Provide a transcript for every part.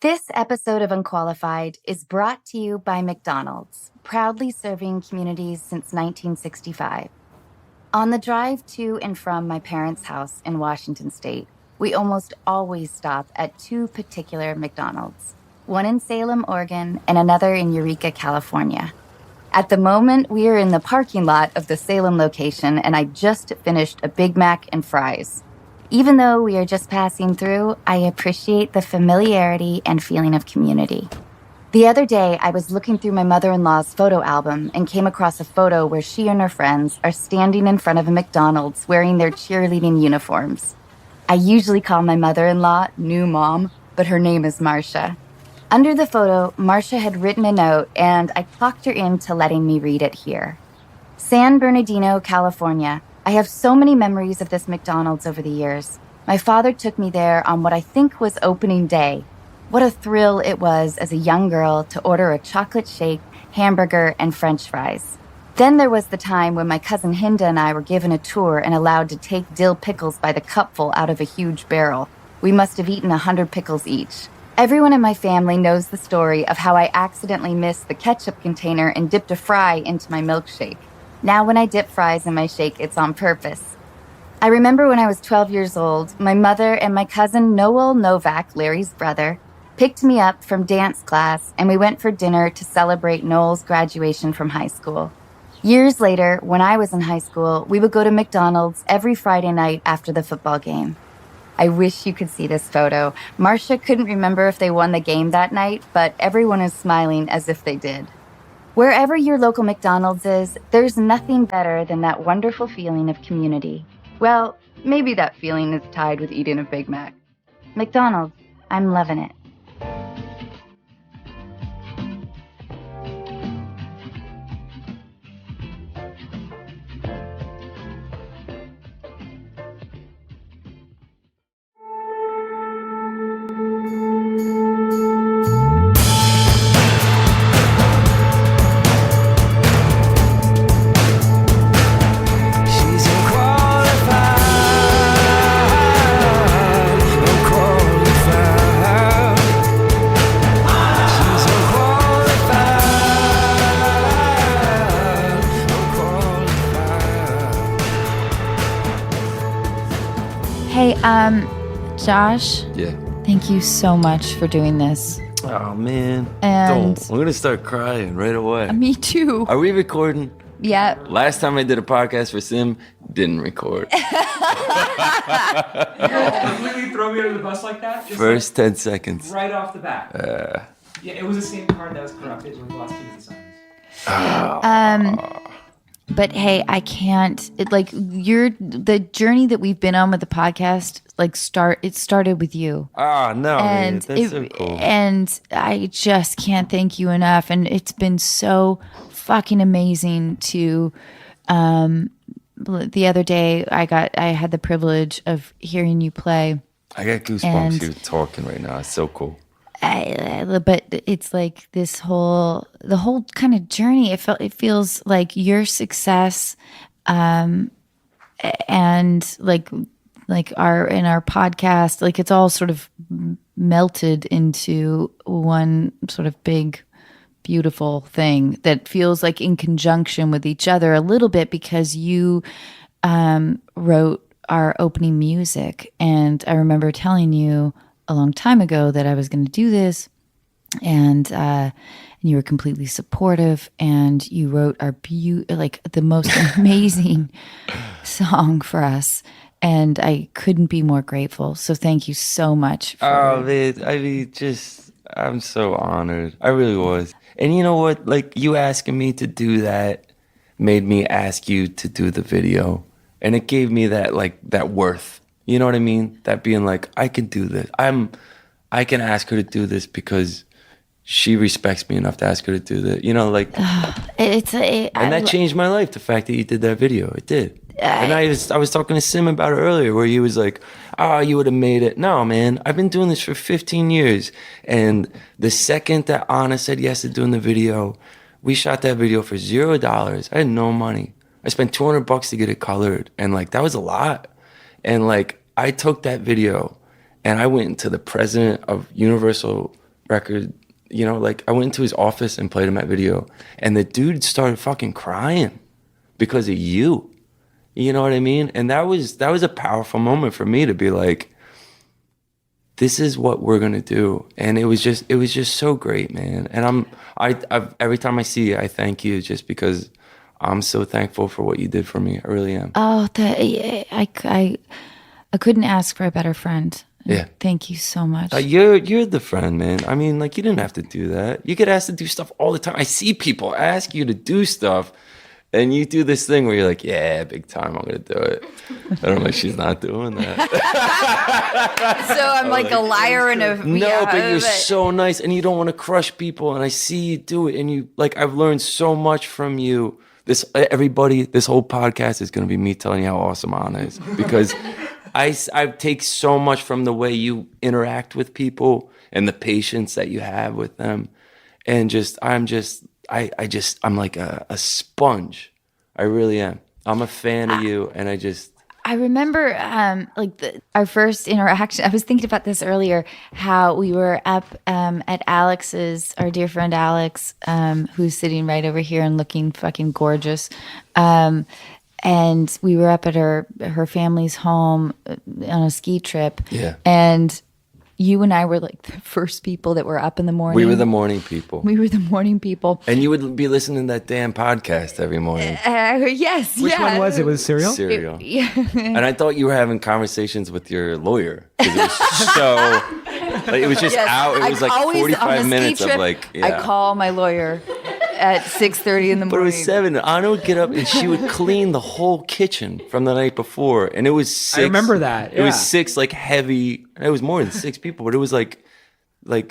This episode of Unqualified is brought to you by McDonald's, proudly serving communities since 1965. On the drive to and from my parents' house in Washington State, we almost always stop at two particular McDonald's, one in Salem, Oregon, and another in Eureka, California. At the moment, we are in the parking lot of the Salem location, and I just finished a Big Mac and fries. Even though we are just passing through, I appreciate the familiarity and feeling of community. The other day, I was looking through my mother-in-law's photo album and came across a photo where she and her friends are standing in front of a McDonald's wearing their cheerleading uniforms. I usually call my mother-in-law New Mom, but her name is Marcia. Under the photo, Marcia had written a note, and I talked her into letting me read it here. San Bernardino, California. I have so many memories of this McDonald's over the years. My father took me there on what I think was opening day. What a thrill it was as a young girl to order a chocolate shake, hamburger, and French fries. Then there was the time when my cousin Hinda and I were given a tour and allowed to take dill pickles by the cupful out of a huge barrel. We must have eaten 100 pickles each. Everyone in my family knows the story of how I accidentally missed the ketchup container and dipped a fry into my milkshake. Now when I dip fries in my shake, it's on purpose. I remember when I was 12 years old, my mother and my cousin Noel Novak, Larry's brother, picked me up from dance class, and we went for dinner to celebrate Noel's graduation from high school. Years later, when I was in high school, we would go to McDonald's every Friday night after the football game. I wish you could see this photo. Marcia couldn't remember if they won the game that night, but everyone is smiling as if they did. Wherever your local McDonald's is, there's nothing better than that wonderful feeling of community. Well, maybe that feeling is tied with eating a Big Mac. McDonald's, I'm loving it. Josh? Yeah. Thank you so much for doing this. Oh, man. And I'm going to start crying right away. Me too. Are we recording? Yeah. Last time I did a podcast for Sim, didn't record. Completely throw me under the bus like that? Just First 10 seconds. right off the bat. Yeah, it was the same card that was corrupted when we lost two of the signs. But hey, I can't. The journey that we've been on with the podcast. It started with you. Oh, no, man. And That's so cool. And I just can't thank you enough. And it's been so fucking amazing to. The other day, I had the privilege of hearing you play. I got goosebumps you talking right now. It's so cool. But it's like the whole kind of journey. It feels like your success, and like our podcast, like it's all sort of melted into one sort of big, beautiful thing that feels like in conjunction with each other a little bit because you wrote our opening music, and I remember telling you a long time ago that I was going to do this, and you were completely supportive, and you wrote our the most amazing song for us, and I couldn't be more grateful. So thank you so much. Oh, man, I'm so honored. I really was. And you know what? Like, you asking me to do that made me ask you to do the video, and it gave me that worth. You know what I mean? That being like, I can do this. I can ask her to do this because she respects me enough to ask her to do that. You know, like, and that changed my life. The fact that you did that video, it did. And I was talking to Sim about it earlier, where he was like, "Oh, you would have made it." No, man, I've been doing this for 15 years, and the second that Anna said yes to doing the video, we shot that video for $0. I had no money. I spent $200 to get it colored, and like that was a lot. And like I took that video, and I went to the president of Universal record, you know, like I went into his office and played him that video, and the dude started fucking crying because of you. You know what I mean? And that was a powerful moment for me to be like, this is what we're gonna do. And it was just so great, man. And I've every time I see you, I thank you just because I'm so thankful for what you did for me. I really am. Oh, I couldn't ask for a better friend. Yeah. Thank you so much. You're the friend, man. I mean, like, you didn't have to do that. You get asked to do stuff all the time. I see people ask you to do stuff, and you do this thing where you're like, yeah, big time, I'm going to do it. And I'm like, she's not doing that. So I'm like a liar and a... No, yeah, but you're so nice, and you don't want to crush people, and I see you do it, and you, like, I've learned so much from you. This whole podcast is going to be me telling you how awesome Anna is, because... I take so much from the way you interact with people and the patience that you have with them. And I'm like a sponge. I really am. I'm a fan of you. And I remember our first interaction. I was thinking about this earlier, how we were up at Alex's, our dear friend Alex, who's sitting right over here and looking fucking gorgeous. And we were up at her family's home on a ski trip. Yeah. And you and I were like the first people that were up in the morning. We were the morning people. And you would be listening to that damn podcast every morning. Yes. Which one was it? Was it Serial? Serial. Yeah. And I thought you were having conversations with your lawyer. It was so... Like, it was just out. It was like 45 minutes of like... Yeah. I call my lawyer at 6:30 in the morning. But it was 7. Anna would get up and she would clean the whole kitchen from the night before. And it was 6. I remember that. It was 6 like heavy. It was more than 6 people, but it was like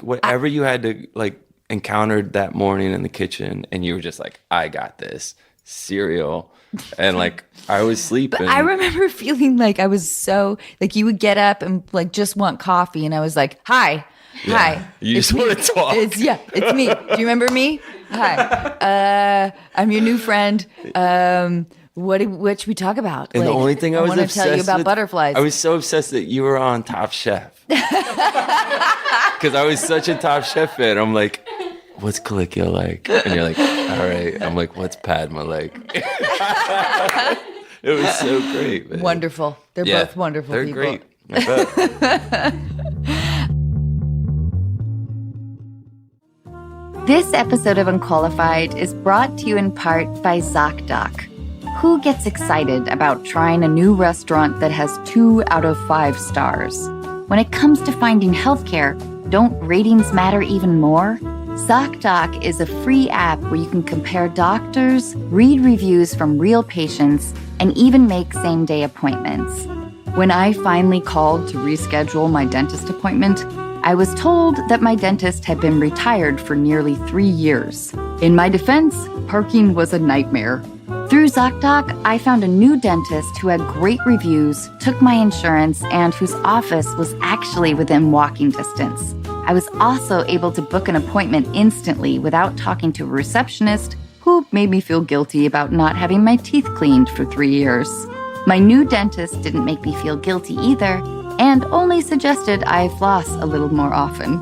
whatever you had to like encountered that morning in the kitchen, and you were just like, I got this cereal. And like I was sleeping. But I remember feeling like I was so like you would get up and like just want coffee, and I was like, hi. You just want to talk. It's me. Do you remember me? Hi. I'm your new friend. What should we talk about? And like, the only thing I was want to obsessed tell you about with, butterflies. I was so obsessed that you were on Top Chef. Because I was such a Top Chef fan. I'm like, what's Calicchio like? And you're like, all right. I'm like, what's Padma like? It was so great, man. Wonderful. They're both wonderful they're people. Great. I bet. This episode of Unqualified is brought to you in part by ZocDoc. Who gets excited about trying a new restaurant that has 2 out of 5 stars? When it comes to finding healthcare, don't ratings matter even more? ZocDoc is a free app where you can compare doctors, read reviews from real patients, and even make same-day appointments. When I finally called to reschedule my dentist appointment, I was told that my dentist had been retired for nearly 3 years. In my defense, parking was a nightmare. Through ZocDoc, I found a new dentist who had great reviews, took my insurance, and whose office was actually within walking distance. I was also able to book an appointment instantly without talking to a receptionist who made me feel guilty about not having my teeth cleaned for 3 years. My new dentist didn't make me feel guilty either, and only suggested I floss a little more often.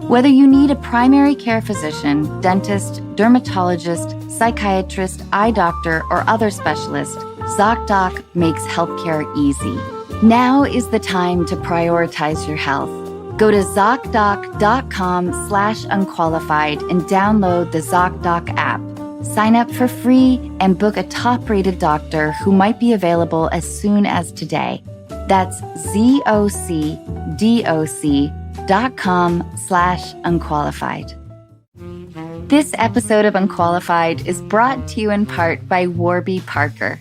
Whether you need a primary care physician, dentist, dermatologist, psychiatrist, eye doctor, or other specialist, ZocDoc makes healthcare easy. Now is the time to prioritize your health. Go to ZocDoc.com/unqualified and download the ZocDoc app. Sign up for free and book a top-rated doctor who might be available as soon as today. That's ZocDoc.com/unqualified. This episode of Unqualified is brought to you in part by Warby Parker.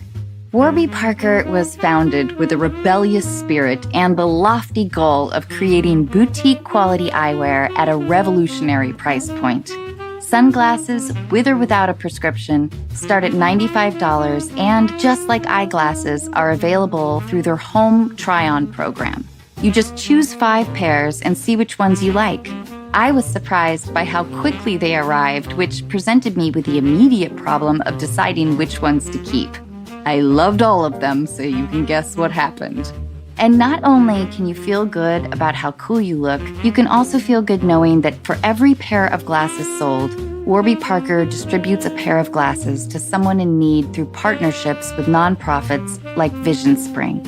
Warby Parker was founded with a rebellious spirit and the lofty goal of creating boutique quality eyewear at a revolutionary price point. Sunglasses, with or without a prescription, start at $95 and, just like eyeglasses, are available through their home try-on program. You just choose 5 pairs and see which ones you like. I was surprised by how quickly they arrived, which presented me with the immediate problem of deciding which ones to keep. I loved all of them, so you can guess what happened. And not only can you feel good about how cool you look, you can also feel good knowing that for every pair of glasses sold, Warby Parker distributes a pair of glasses to someone in need through partnerships with nonprofits like Vision Spring.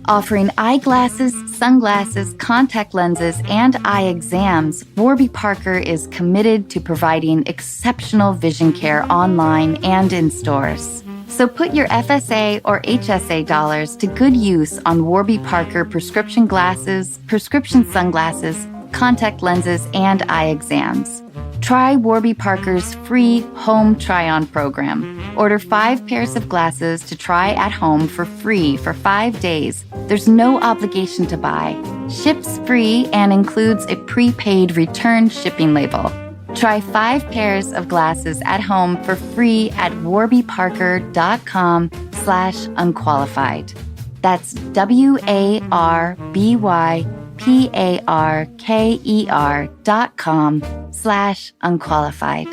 Offering eyeglasses, sunglasses, contact lenses, and eye exams, Warby Parker is committed to providing exceptional vision care online and in stores. So put your FSA or HSA dollars to good use on Warby Parker prescription glasses, prescription sunglasses, contact lenses, and eye exams. Try Warby Parker's free home try-on program. Order 5 pairs of glasses to try at home for free for 5 days. There's no obligation to buy. Ships free and includes a prepaid return shipping label. Try 5 pairs of glasses at home for free at warbyparker.com/unqualified. That's warbyparker.com/unqualified.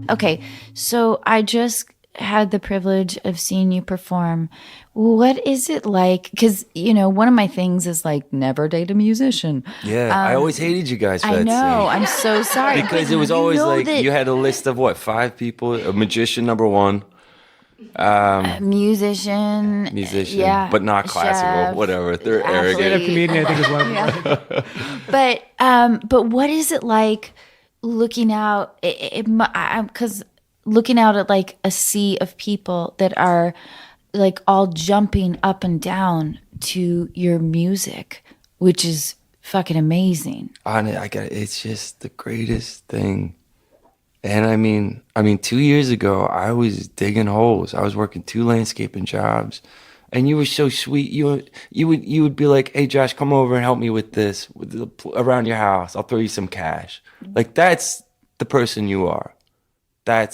Okay, so I just had the privilege of seeing you perform. What is it like? Because, one of my things is like never date a musician. Yeah, I always hated you guys for I that know. scene. I'm so sorry. Because it was always like that you had a list of 5 people, a magician number 1, musician, yeah, but not classical, chef, whatever. They're athlete. arrogant. Comedian, I think, is one. But what is it like looking out? Because looking out at like a sea of people that are like all jumping up and down to your music, which is fucking amazing. It's just the greatest thing. And I mean, 2 years ago, I was digging holes. I was working 2 landscaping jobs, and you were so sweet. You would be like, "Hey, Josh, come over and help me with this around your house. I'll throw you some cash." Like that's the person you are.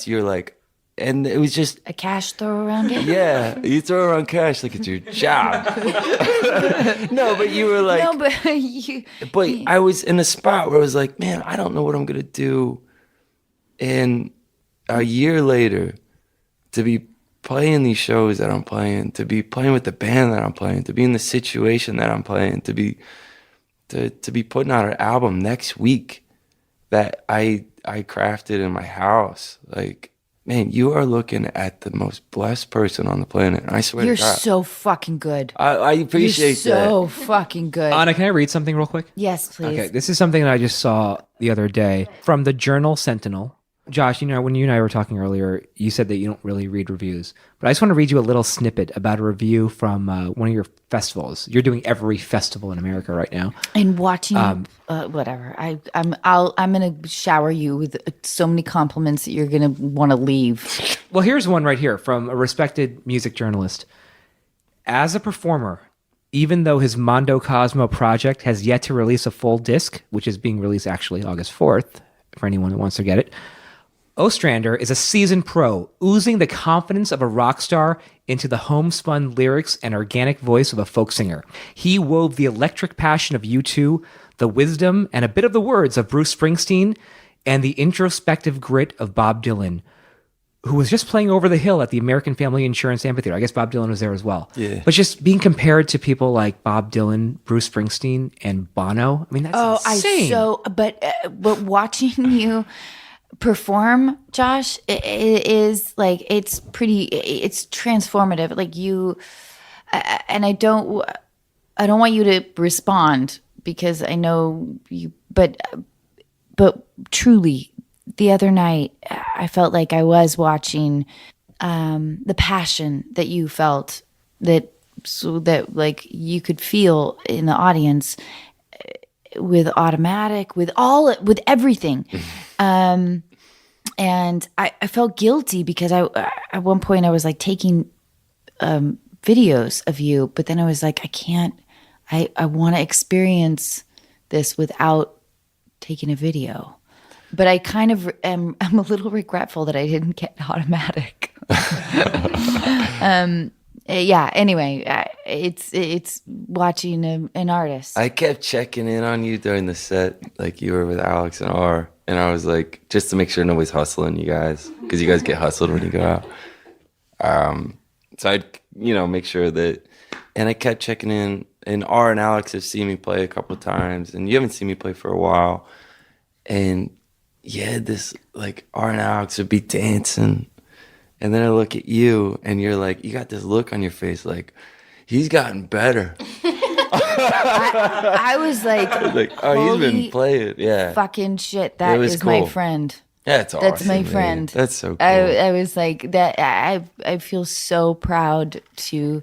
You're like, and it was just A cash throw around it. yeah. You throw around cash like it's your job. No, but you were like, No, but you. but I was in a spot where I was like, man, I don't know what I'm gonna do. And a year later, to be playing these shows that I'm playing, to be playing with the band that I'm playing, to be in the situation that I'm playing, to be putting out an album next week that I crafted in my house. Like, man, you are looking at the most blessed person on the planet. And I swear You're to God. so fucking good. I appreciate You're that. so fucking good. Anna, can I read something real quick? Yes, please. Okay, this is something that I just saw the other day from the Journal Sentinel. Josh, when you and I were talking earlier, you said that you don't really read reviews. But I just want to read you a little snippet about a review from one of your festivals. You're doing every festival in America right now. And watching whatever. I'm gonna shower you with so many compliments that you're gonna want to leave. Well, here's one right here from a respected music journalist. As a performer, even though his Mondo Cozmo project has yet to release a full disc, which is being released actually August 4th, for anyone who wants to get it, Ostrander is a seasoned pro, oozing the confidence of a rock star into the homespun lyrics and organic voice of a folk singer. He wove the electric passion of U2, the wisdom and a bit of the words of Bruce Springsteen, and the introspective grit of Bob Dylan, who was just playing Over the Hill at the American Family Insurance Amphitheater. I guess Bob Dylan was there as well. Yeah. But just being compared to people like Bob Dylan, Bruce Springsteen, and Bono, I mean, that's insane. But watching you perform, Josh, it is like it's transformative. Like you, and I don't want you to respond because I know you, but truly, the other night I felt like I was watching the passion that you felt that like you could feel in the audience with Automatic, with everything. And I felt guilty because at one point I was like taking videos of you, but then I was like, I want to experience this without taking a video. But I kind of I'm a little regretful that I didn't get Automatic. Yeah. Anyway, it's watching an artist. I kept checking in on you during the set, like you were with Alex and R. and I was like, just to make sure nobody's hustling you guys, because you guys get hustled when you go out. So I'd, make sure that, and I kept checking in, and R and Alex have seen me play a couple of times, and you haven't seen me play for a while. And yeah, this, like, R and Alex would be dancing, and then I look at you, and you're like, you got this look on your face, like, he's gotten better. I was like, oh, he's been playing. Yeah. Fucking shit. That is cool. my friend. That's awesome. That's my friend. That's so cool. I was like that. I feel so proud to.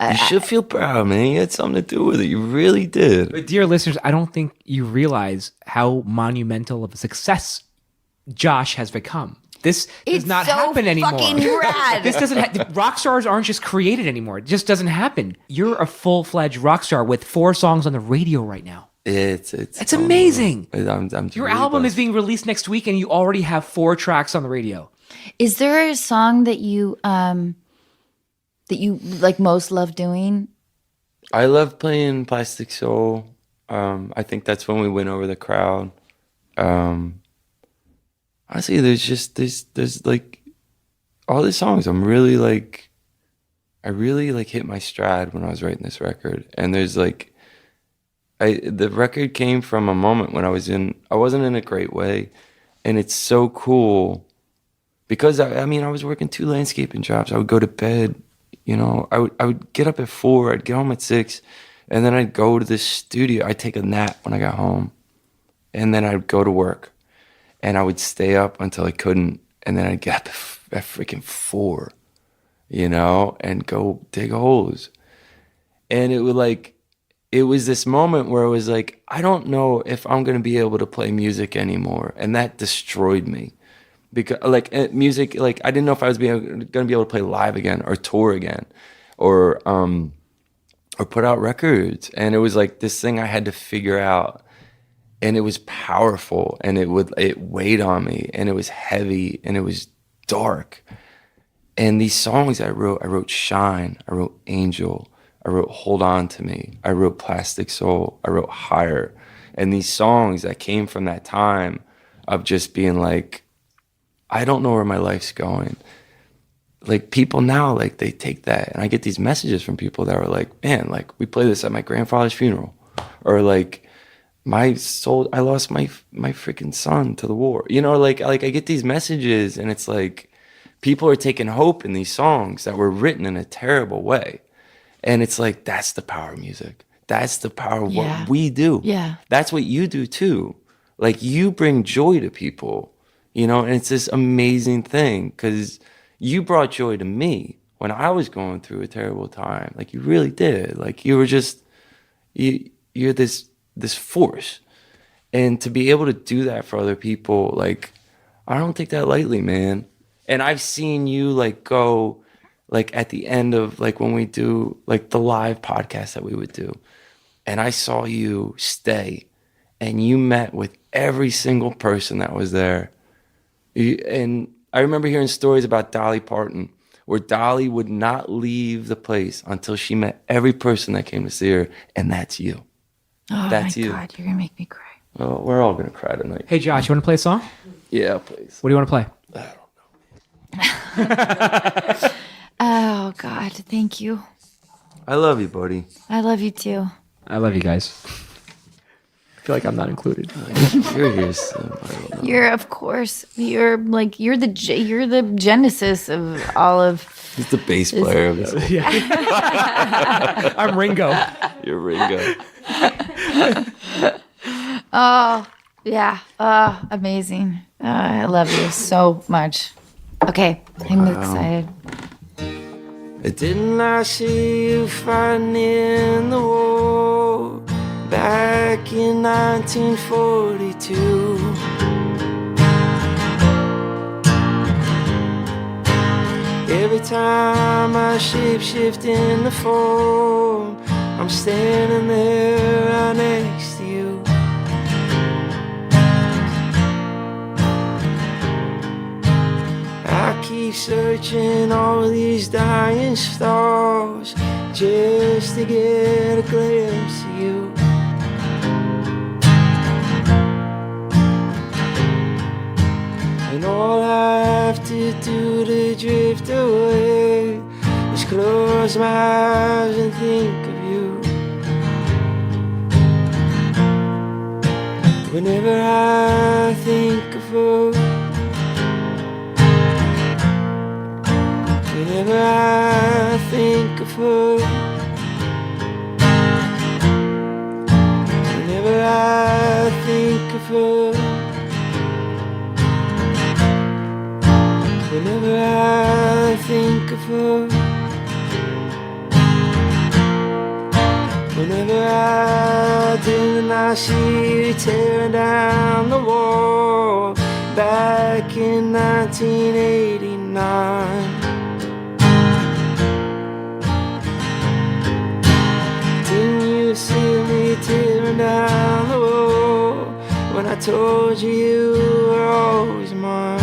You should feel proud, man. You had something to do with it. You really did. But dear listeners, I don't think you realize how monumental of a success Josh has become. This does not happen anymore. Fucking rad. This doesn't. Rock stars aren't just created anymore. It just doesn't happen. You're a full-fledged rock star with 4 songs on the radio right now. It's amazing. I'm Your really album blessed. is being released next week, and you already have 4 tracks on the radio. Is there a song that you like most love doing? I love playing Plastic Soul. I think that's when we win over the crowd. Honestly, there's like all the songs. I really like hit my stride when I was writing this record. And there's like, the record came from a moment when I wasn't in a great way, and it's so cool because I was working 2 landscaping jobs. I would go to bed, I would get up at 4, I'd get home at 6, and then I'd go to the studio. I'd take a nap when I got home, and then I'd go to work, and I would stay up until I couldn't, and then I'd get up at freaking 4, and go dig holes. And it was this moment where it was like, I don't know if I'm going to be able to play music anymore. And that destroyed me. Because music, I didn't know if I was going to be able to play live again or tour again or put out records. And it was like this thing I had to figure out. And it was powerful, and it weighed on me, and it was heavy, and it was dark. And these songs I wrote Shine, I wrote Angel, I wrote Hold On To Me, I wrote Plastic Soul, I wrote Higher. And these songs that came from that time of just being like, I don't know where my life's going. Like, people now, like, they take that, and I get these messages from people that were like, man, like, we play this at my grandfather's funeral. Or like, I lost my freaking son to the war. I get these messages, and it's like people are taking hope in these songs that were written in a terrible way. And it's like, that's the power of music. That's the power of what we do. Yeah. That's what you do too. Like, you bring joy to people, and it's this amazing thing because you brought joy to me when I was going through a terrible time. Like, you really did. Like, you were just, you're this force. And to be able to do that for other people, like, I don't take that lightly, man. And I've seen you go at the end of when we do the live podcast that we would do, and I saw you stay and you met with every single person that was there. And I remember hearing stories about Dolly Parton where Dolly would not leave the place until she met every person that came to see her, and that's you. Oh That's my you. God, you're gonna make me cry. Well, we're all gonna cry tonight. Hey, Josh, you want to play a song? Yeah, please. What do you want to play? I don't know. Oh God, thank you. I love you, buddy. I love you too. I love you guys. I feel like I'm not included. You're here, so I don't know. You're, of course, you're the genesis of all of. He's the bass player of this. I'm Ringo. You're Ringo. Oh yeah, amazing. I love you so much. Okay, I'm excited. Didn't I see you fighting in the war back in 1942? Every time I shape-shift in the form, I'm standing there right next to you. I keep searching all these dying stars just to get a glimpse of you. close my eyes and think of you. Whenever I think of her, whenever I think of her, whenever I think of her, whenever I think of her, whenever I do, and I see you tearing down the wall back in 1989. Didn't you see me tearing down the wall when I told you you were always mine?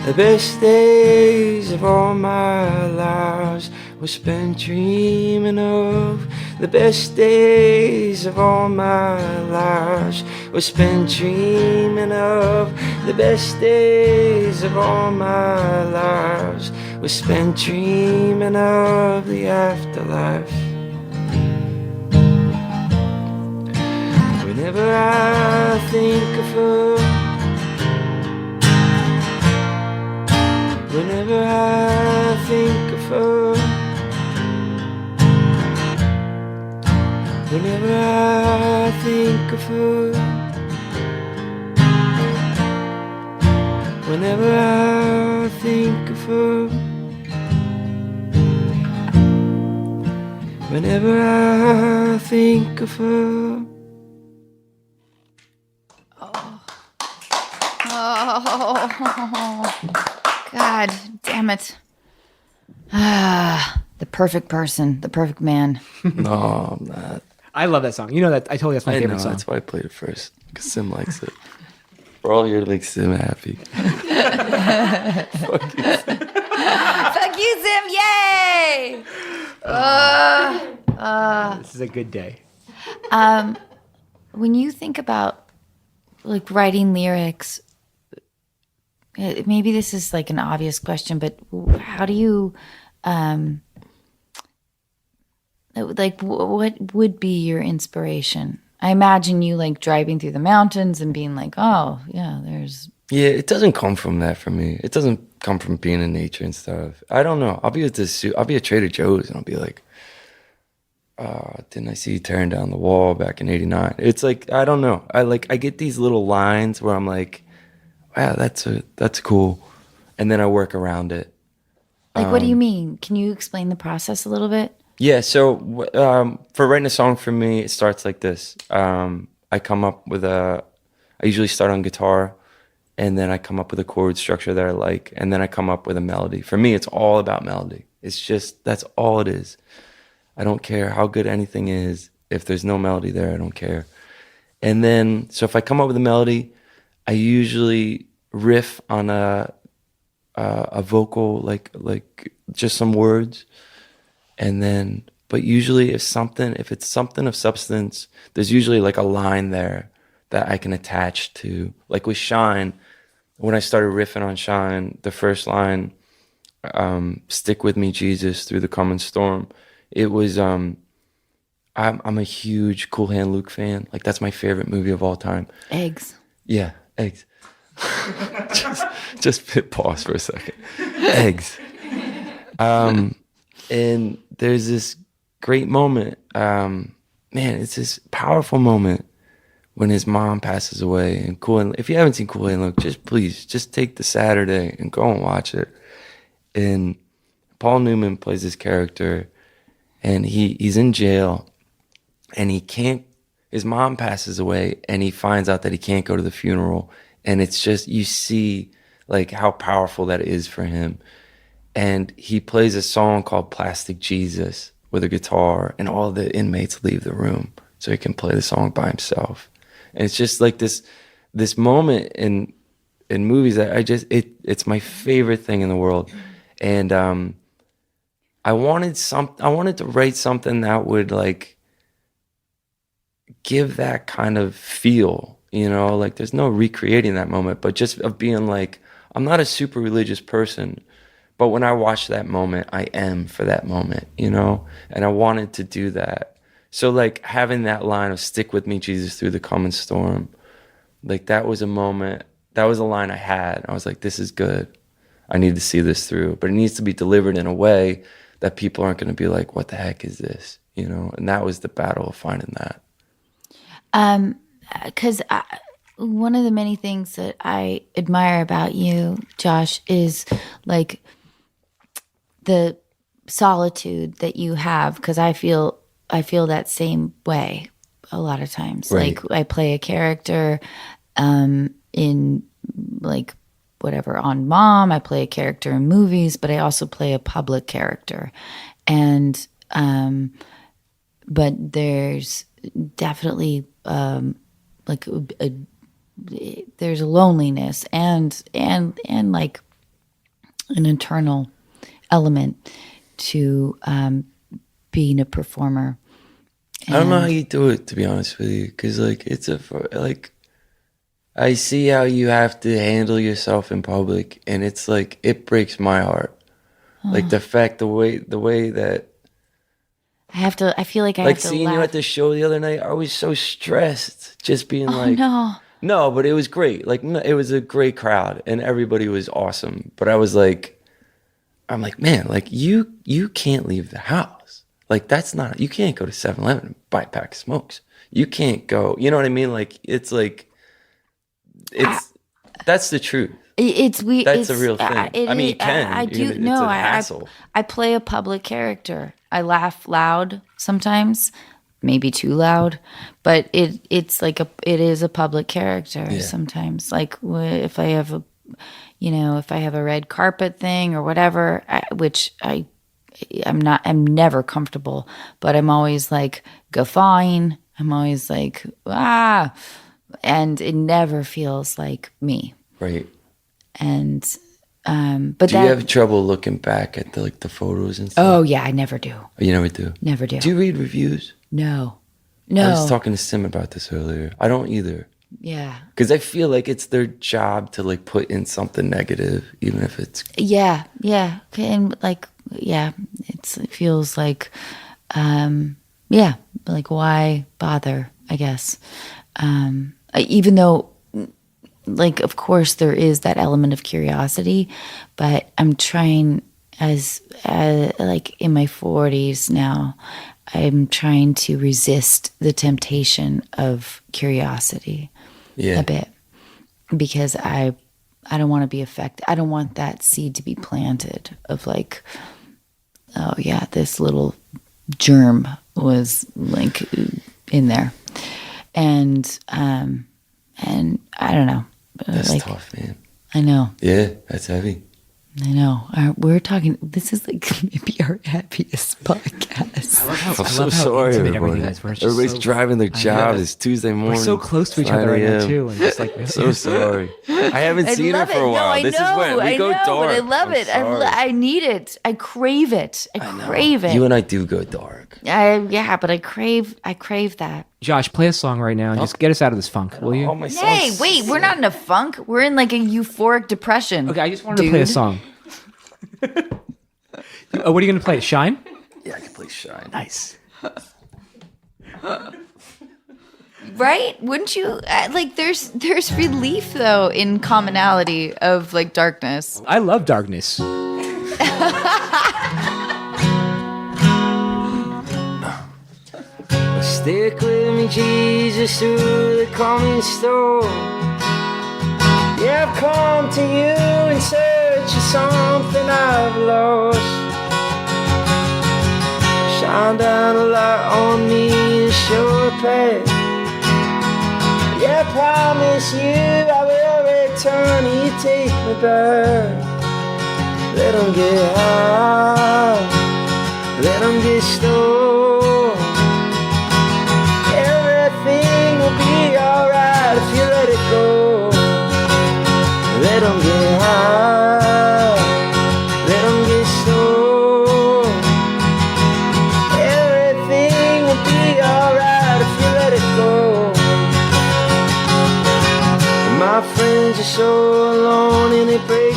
The best days of all my lives were spent dreaming of. The best days of all my lives were spent dreaming of. The best days of all my lives were spent dreaming of the afterlife. Whenever I think of her, whenever I think of her, whenever I think of her, whenever I think of her, whenever I think of her. Oh, God damn it. Ah, the perfect person, the perfect man. No, I'm not. I love that song. You know that I told you that's my I know, favorite song. that's why I played it first, because Sim likes it. We're all here to make Sim happy. Fuck you, Sim. Fuck you, Sim! Yay! This is a good day. When you think about like writing lyrics, maybe this is like an obvious question, but how do you, like, what would be your inspiration? I imagine you like driving through the mountains and being like, oh yeah, there's. Yeah, it doesn't come from that for me. It doesn't come from being in nature and stuff. I don't know. I'll be at Trader Joe's and I'll be like, didn't I see you tearing down the wall back in '89? It's like, I don't know. I get these little lines where I'm like, wow, that's cool. And then I work around it. Like, what do you mean? Can you explain the process a little bit? Yeah, so for writing a song for me, it starts like this. I usually start on guitar, and then I come up with a chord structure that I like, and then I come up with a melody. For me, it's all about melody. It's just, that's all it is. I don't care how good anything is. If there's no melody there, I don't care. And then, so if I come up with a melody, I usually riff on a vocal, like just some words. And then, but usually if it's something of substance, there's usually like a line there that I can attach to. Like with Shine, when I started riffing on Shine, the first line, stick with me, Jesus, through the coming storm. It was, I'm a huge Cool Hand Luke fan. Like that's my favorite movie of all time. Eggs. Yeah, eggs. just hit pause for a second. Eggs. And there's this great moment. Man, it's this powerful moment when his mom passes away. And if you haven't seen Cool Hand Luke, please take the Saturday and go and watch it. And Paul Newman plays this character, and he's in jail, and his mom passes away, and he finds out that he can't go to the funeral. And it's just, you see like how powerful that is for him. And he plays a song called Plastic Jesus with a guitar, and all the inmates leave the room so he can play the song by himself. And it's just like this moment in movies that it's my favorite thing in the world. And I wanted to write something that would like give that kind of feel, like there's no recreating that moment, but just of being like, I'm not a super religious person, but when I watch that moment, I am for that moment, you know? And I wanted to do that. So like having that line of stick with me, Jesus, through the coming storm, like that was a moment, that was a line I had. I was like, this is good. I need to see this through, but it needs to be delivered in a way that people aren't going to be like, what the heck is this? You know? And that was the battle of finding that. Because one of the many things that I admire about you, Josh, is like the solitude that you have. Because I feel that same way a lot of times. Right. Like I play a character in like whatever on Mom. I play a character in movies, but I also play a public character, and but there's definitely like there's a loneliness and like an internal element to being a performer. I don't know how you do it, to be honest with you, because like I see how you have to handle yourself in public, and it's like it breaks my heart. Like the way that I feel like I like have to seeing laugh. you at the show the other night, I was so stressed just being like, No. no, but it was great. Like no, it was a great crowd and everybody was awesome. But I was like, I'm like, man, like you can't leave the house. Like that's not, you can't go to 7-Eleven and buy a pack of smokes. You can't go, you know what I mean? Like it's that's the truth. It's we. That's it's, a real thing. I mean, you can. I do. It's No, a hassle. I play a public character. I laugh loud sometimes, maybe too loud, but it's like it is a public character sometimes. Like if I have a red carpet thing or whatever, I'm never comfortable, but I'm always like guffawing. I'm always like and it never feels like me. Right. And but do you have trouble looking back at the photos and stuff? Oh yeah, I never do. Oh, you never do? Never do. Do you read reviews? No. I was talking to Sim about this earlier. I don't either. Yeah. Because I feel like it's their job to like put in something negative, even if it's Yeah. And like it feels like like why bother, I guess. Even though like of course there is that element of curiosity, but I'm trying as like in my 40s now, I'm trying to resist the temptation of curiosity a bit, because I don't want to be affected. I don't want that seed to be planted of like, oh yeah, this little germ was like in there, and I don't know. That's like, tough, man. I know. Yeah, that's heavy. I know. We're talking. This is like maybe our happiest podcast. I'm so sorry, everybody. Everybody's driving their job. It's Tuesday morning. We're so close to each other right now too, and just like so sorry. I haven't seen her for a while. No, this is when we go dark. But I love it. I need it. I crave it. I crave it. You and I do go dark. But I crave that. Josh, play a song right now and just get us out of this funk, will you? Oh, my Hey, son's wait, we're not in a funk. We're in like a euphoric depression. Okay, I just wanted to play a song. What are you going to play? Shine? Yeah, I can play Shine. Nice. Right? Wouldn't you like? There's relief though in commonality of like darkness. I love darkness. Stick with me, Jesus, through the coming storm. Yeah, I've come to you in search of something I've lost. Shine down a light on me and show a path. Yeah, I promise you I will return and you take me back. Let them get high, let them get slow. Everything will be alright if you let it go. Let them get high, let them get slow. Everything will be alright if you let it go. My friends are so alone and they break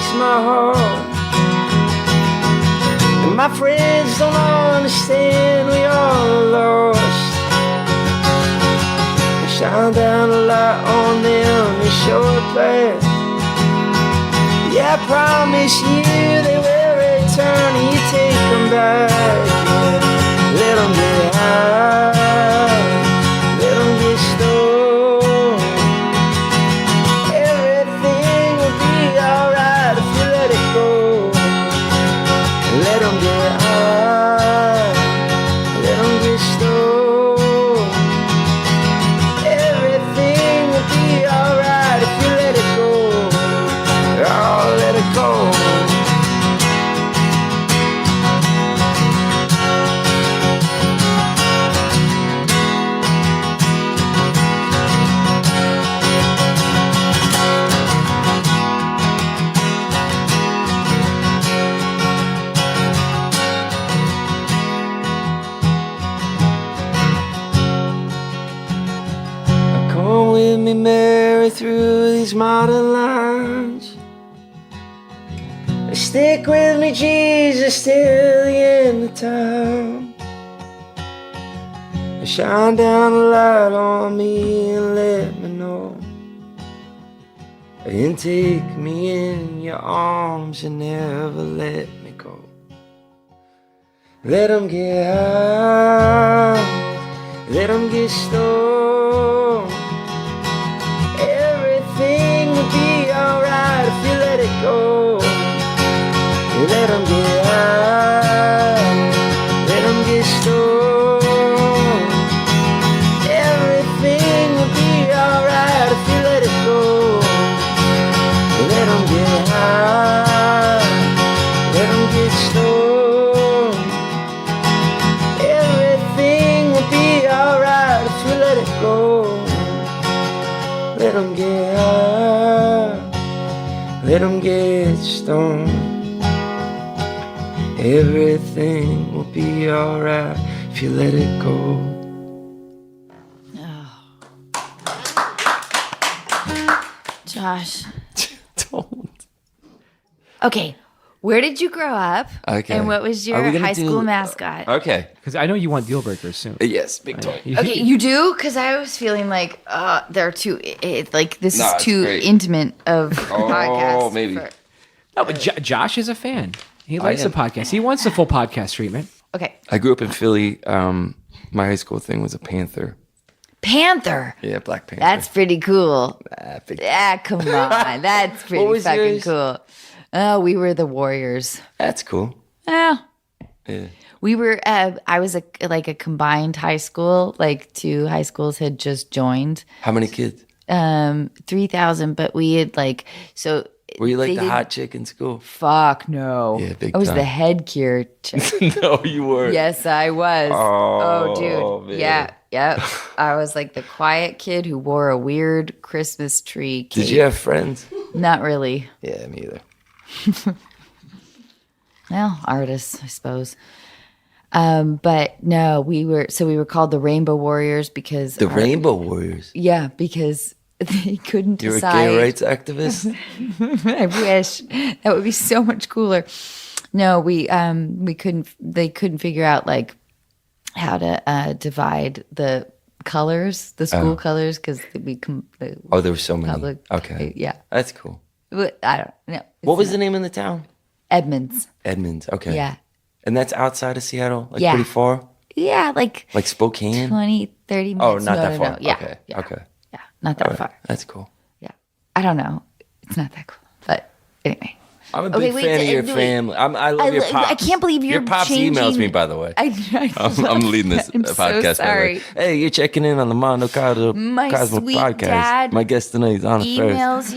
My friends don't understand, we all lost. Shine down a light on them and show a path. Yeah, I promise you they will return and you take them back. Yeah. Let them get high, let them get stoned. Everything will be alright if you let it go. Let them get high, let them get stoned. Everything will be alright if you let it go. Oh, let it go. Come with me, Mary, through these modern lines. Stick with me, Jesus, till the end of time. Shine down a light on me and let me know. And take me in your arms and never let me go. Let them get high, let them get stoned. Everything will be alright if you let it go. Let them get high, let them get stoned. Everything will be alright if you let it go. Let them get high, let them get stoned. Everything will be alright if you let it go. Let them get high, let them get stoned. Everything will be alright if you let it go. Josh. Don't. Okay, where did you grow up? Okay. And what was your Are we gonna high school do- mascot? Okay. Because I know you want deal breakers soon. Yes, big toy. Okay, you do? Because I was feeling like they're too, like this Nah, is it's too great. intimate of podcasts. maybe. No, but Josh is a fan. He likes the am. podcast. He wants the full podcast treatment. Okay, I grew up in Philly. My high school thing was a Panther. Panther. Yeah, Black Panther. That's pretty cool. big. Yeah, come on. That's pretty was fucking yours? cool. Oh, we were the Warriors. That's cool. Yeah. Yeah. We were, I was like a combined high school, like two high schools had just joined. How many kids? 3,000, but we had like, so. Were you like they the did- hot chick in school? Fuck no. Yeah, big I was time. the head cure chick. No, you were. Yes, I was. Oh, dude. man. Yeah, yep. I was like the quiet kid who wore a weird Christmas tree cape. Did you have friends? Not really. Yeah, me either. Well, artists, I suppose. But no, we were called the Rainbow Warriors because The Rainbow Warriors. Yeah, because they couldn't You're a decide. gay rights activist? I wish that would be so much cooler. No, we couldn't. They couldn't figure out like how to divide the colors, the school colors, because we Oh, there were so many. public. Okay. Yeah, That's cool. I don't know. What was the name of the town? Edmonds? Edmonds. Okay. Yeah, And that's outside of Seattle? Like Yeah. pretty far? yeah, like Like Spokane? 20, 30 Oh, minutes. not No, that no, far. no. Yeah, Okay. yeah, Okay. yeah, not that far. That's cool. Yeah, I don't know. It's not that cool, but anyway. I'm a Okay, big wait, fan of your wait. family. I love your pops. I can't believe you're Your pops changing. emails me, by the way. I'm leading this I'm podcast. So by the sorry. way. Hey, you're checking in on the Mondo Cozmo My sweet podcast. dad My guest tonight is on first. Emails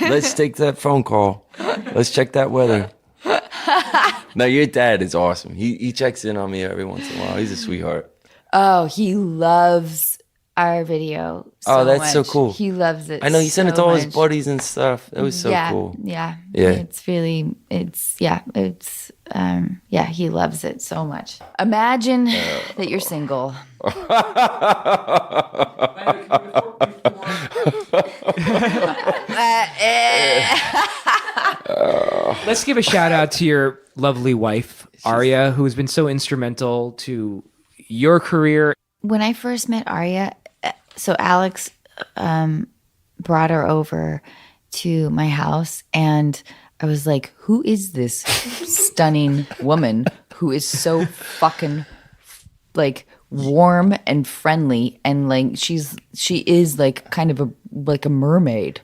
you. Let's take that phone call. Let's check that weather. No, your dad is awesome. He checks in on me every once in a while. He's a sweetheart. Oh, he loves our video. Oh, that's so much. cool. He loves it. I know he sent it to so all his much. buddies and stuff. It was so yeah, cool. Yeah. Yeah. Yeah, he loves it so much. Imagine that you're single. Let's give a shout out to your lovely wife, Arya, who has been so instrumental to your career. When I first met Arya, so Alex brought her over to my house, and I was like, who is this stunning woman who is so fucking like warm and friendly, and like she is like kind of a mermaid.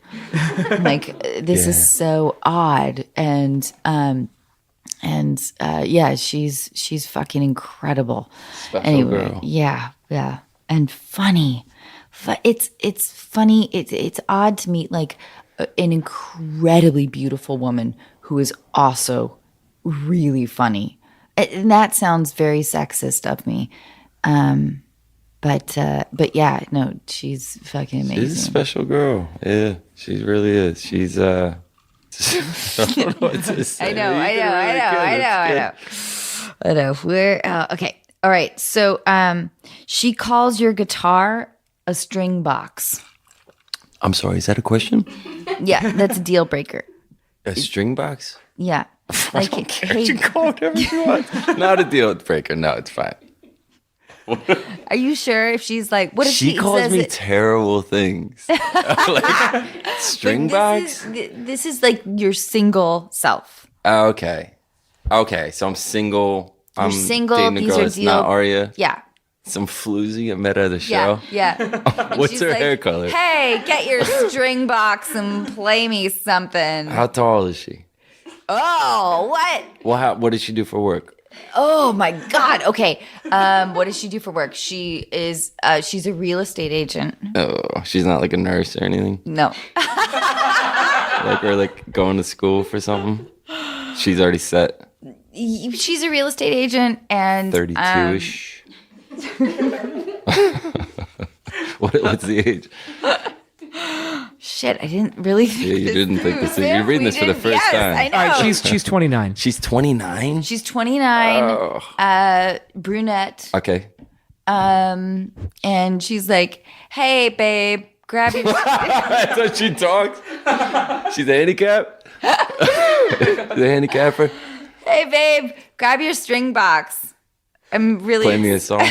Like this is so odd, and yeah, she's fucking incredible. Special girl. Yeah, and funny. It's funny. It's odd to meet like an incredibly beautiful woman who is also really funny. And that sounds very sexist of me. But yeah, no, she's fucking amazing. She's a special girl. Yeah, she really is. She's I don't know what to say. I know. We're okay. All right. So she calls your guitar a string box. I'm sorry, is that a question? Yeah, that's a deal breaker. A string box? Yeah. Like, You can call it whatever you want. Not a deal breaker. No, it's fine. Are you sure if she's like, what if She calls says me it? terrible things. Like, string box? This is like your single self. Okay. So I'm single. I'm single, dating a these girl are that's deal- not Arya. Yeah. Some floozy I met at a show. Yeah. And What's she's her like, hair color? Hey, get your string box and play me something. How tall is she? Oh, what? Well, what does she do for work? Oh my God. Okay. What does she do for work? She's a real estate agent. Oh, she's not like a nurse or anything. No. Or like going to school for something. She's already set. She's a real estate agent and 32ish. What's the age? Shit, I didn't really think Yeah, you didn't think this. You're reading this for the first time. I know. All right, she's 29. She's 29. She's 29, brunette. Okay. And she's like, hey, babe, grab your... That's how she talks. She's a handicap. She's a handicapper. Hey, babe, grab your string box. I'm really... Play me a song.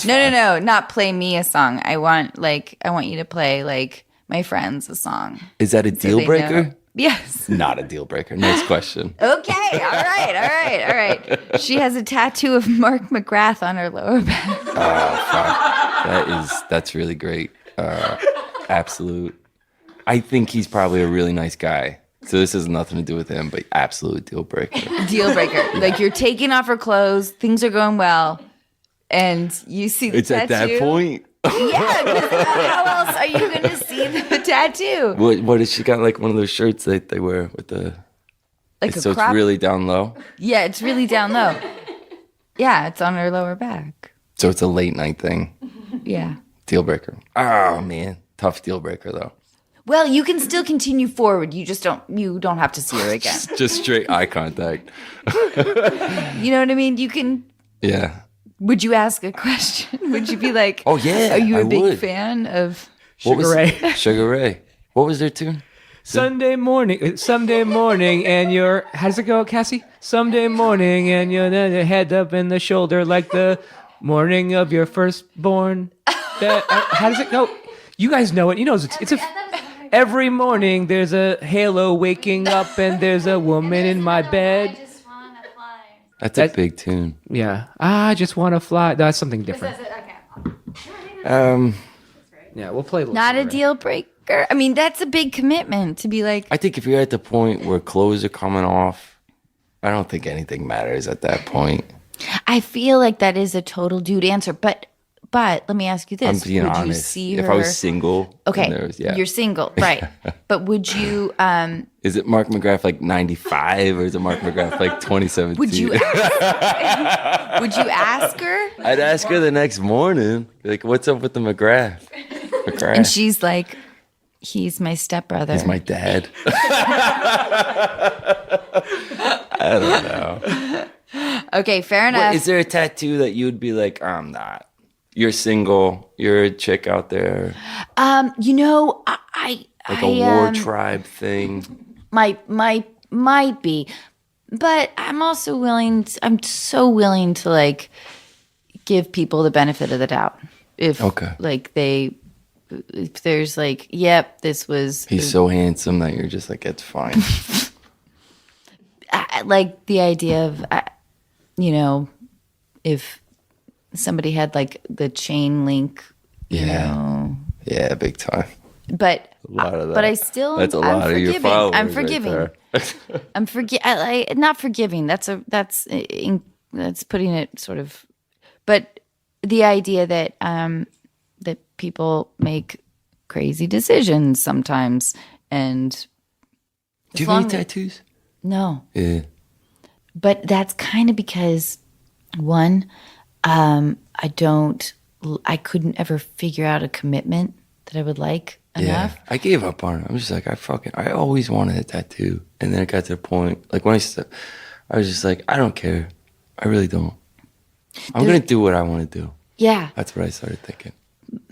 No, not play me a song. I want you to play, like, my friends a song. Is that a deal They breaker? know. Yes. Not a deal breaker. Next question. Okay. All right. She has a tattoo of Mark McGrath on her lower back. That's really great. Absolute. I think he's probably a really nice guy. So this has nothing to do with him, but absolute deal breaker. Deal breaker. Like, you're taking off her clothes, things are going well, and you see the It's tattoo. at that point. Yeah, because how else are you going to see the tattoo? What is she got? Like one of those shirts that they wear with the. Like So a crop? it's really down low. Yeah, it's really down low. Yeah, it's on her lower back. So it's a late night thing. Yeah. Deal breaker. Oh man, tough deal breaker though. Well, you can still continue forward. You just don't have to see her again. Just straight eye contact. You know what I mean? You can. Yeah. Would you ask a question? Would you be like, Oh yeah. are you a I big would. fan of Sugar Ray. Sugar Ray. What was their tune? Someday morning, and you're... How does it go, Cassie? Someday morning, and you're head up in the shoulder like the morning of your firstborn. How does it go? You guys know it. You know it's a... Every morning there's a halo waking up, and there's a woman in my bed. That's a big tune. Yeah. I just want to fly. That's something different. Yeah, we'll play. not a deal breaker? I mean, that's a big commitment to be like, I think if you're at the point where clothes are coming off, I don't think anything matters at that point. I feel like that is a total dude answer. But let me ask you this. I'm being would honest. you see her? If I was single, Okay, then yeah. you're single, right? But would you? Is it Mark McGrath like 95 or is it Mark McGrath like 2017? Would you? Ask, would you ask her? I'd ask her the next morning, like, what's up with the McGrath? And she's like, he's my stepbrother. He's my dad. I don't know. Okay, fair enough. Is there a tattoo that you'd be like, I'm not? You're single. You're a chick out there. You know, I Like a war tribe thing. my Might be. But I'm also I'm so willing to like give people the benefit of the doubt. If like if there's like, yep, this was. He's so handsome that you're just like, it's fine. I like the idea of, if somebody had like the chain link, Yeah, big time. But A lot of that. But I still, That's a I'm lot of your forgiving. followers. I'm forgiving. Right I'm not forgiving. That's putting it sort of. But the idea that that people make crazy decisions sometimes, and Do you have any tattoos? no, Yeah. but that's kind of because one, I couldn't ever figure out a commitment that I would like enough. Yeah, I gave up on it. I'm just like, I always wanted a tattoo. And then it got to the point, like when I was just like, I don't care. I really don't. I'm going to do what I want to do. Yeah. That's what I started thinking.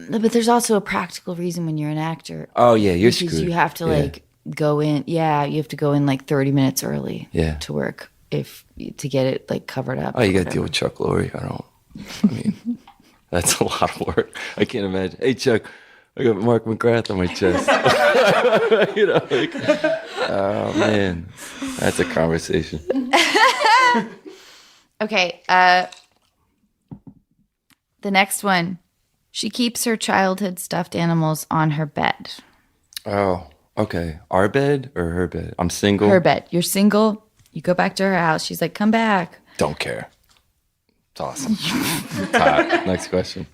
But there's also a practical reason when you're an actor. Oh, yeah, you're because screwed. you have to like go in. Yeah, you have to go in like 30 minutes early to work to get it like covered up. Oh, you got to deal with Chuck Lorre. I mean, that's a lot of work. I can't imagine. Hey, Chuck, I got Mark McGrath on my chest. Oh, man. That's a conversation. Okay. The next one. She keeps her childhood stuffed animals on her bed. Oh, okay. Our bed or her bed? I'm single. Her bed. You're single. You go back to her house. She's like, come back. Don't care. It's awesome. It's hot. Next question.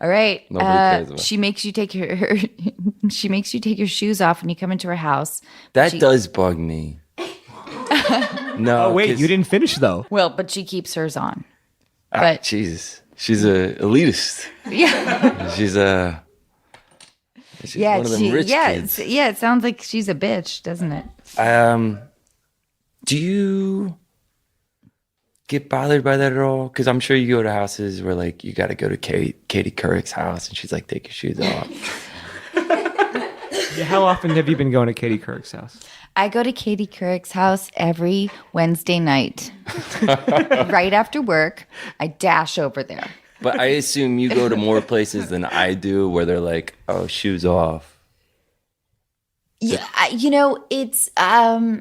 All right. Nobody cares about. She makes you take she makes you take your shoes off when you come into her house. That does bug me. No. Oh, wait, you didn't finish though. Well, but she keeps hers on. But Jesus. She's a elitist. yeah. She's one of them rich kids. Yeah, it sounds like she's a bitch, doesn't it? Do you get bothered by that at all? Because I'm sure you go to houses where like you got to go to Katie Couric's house and she's like, take your shoes off. Yeah, how often have you been going to Katie Couric's house? I go to Katie Couric's house every Wednesday night. Right after work, I dash over there. But I assume you go to more places than I do where they're like, oh, shoes off. Yeah, it's I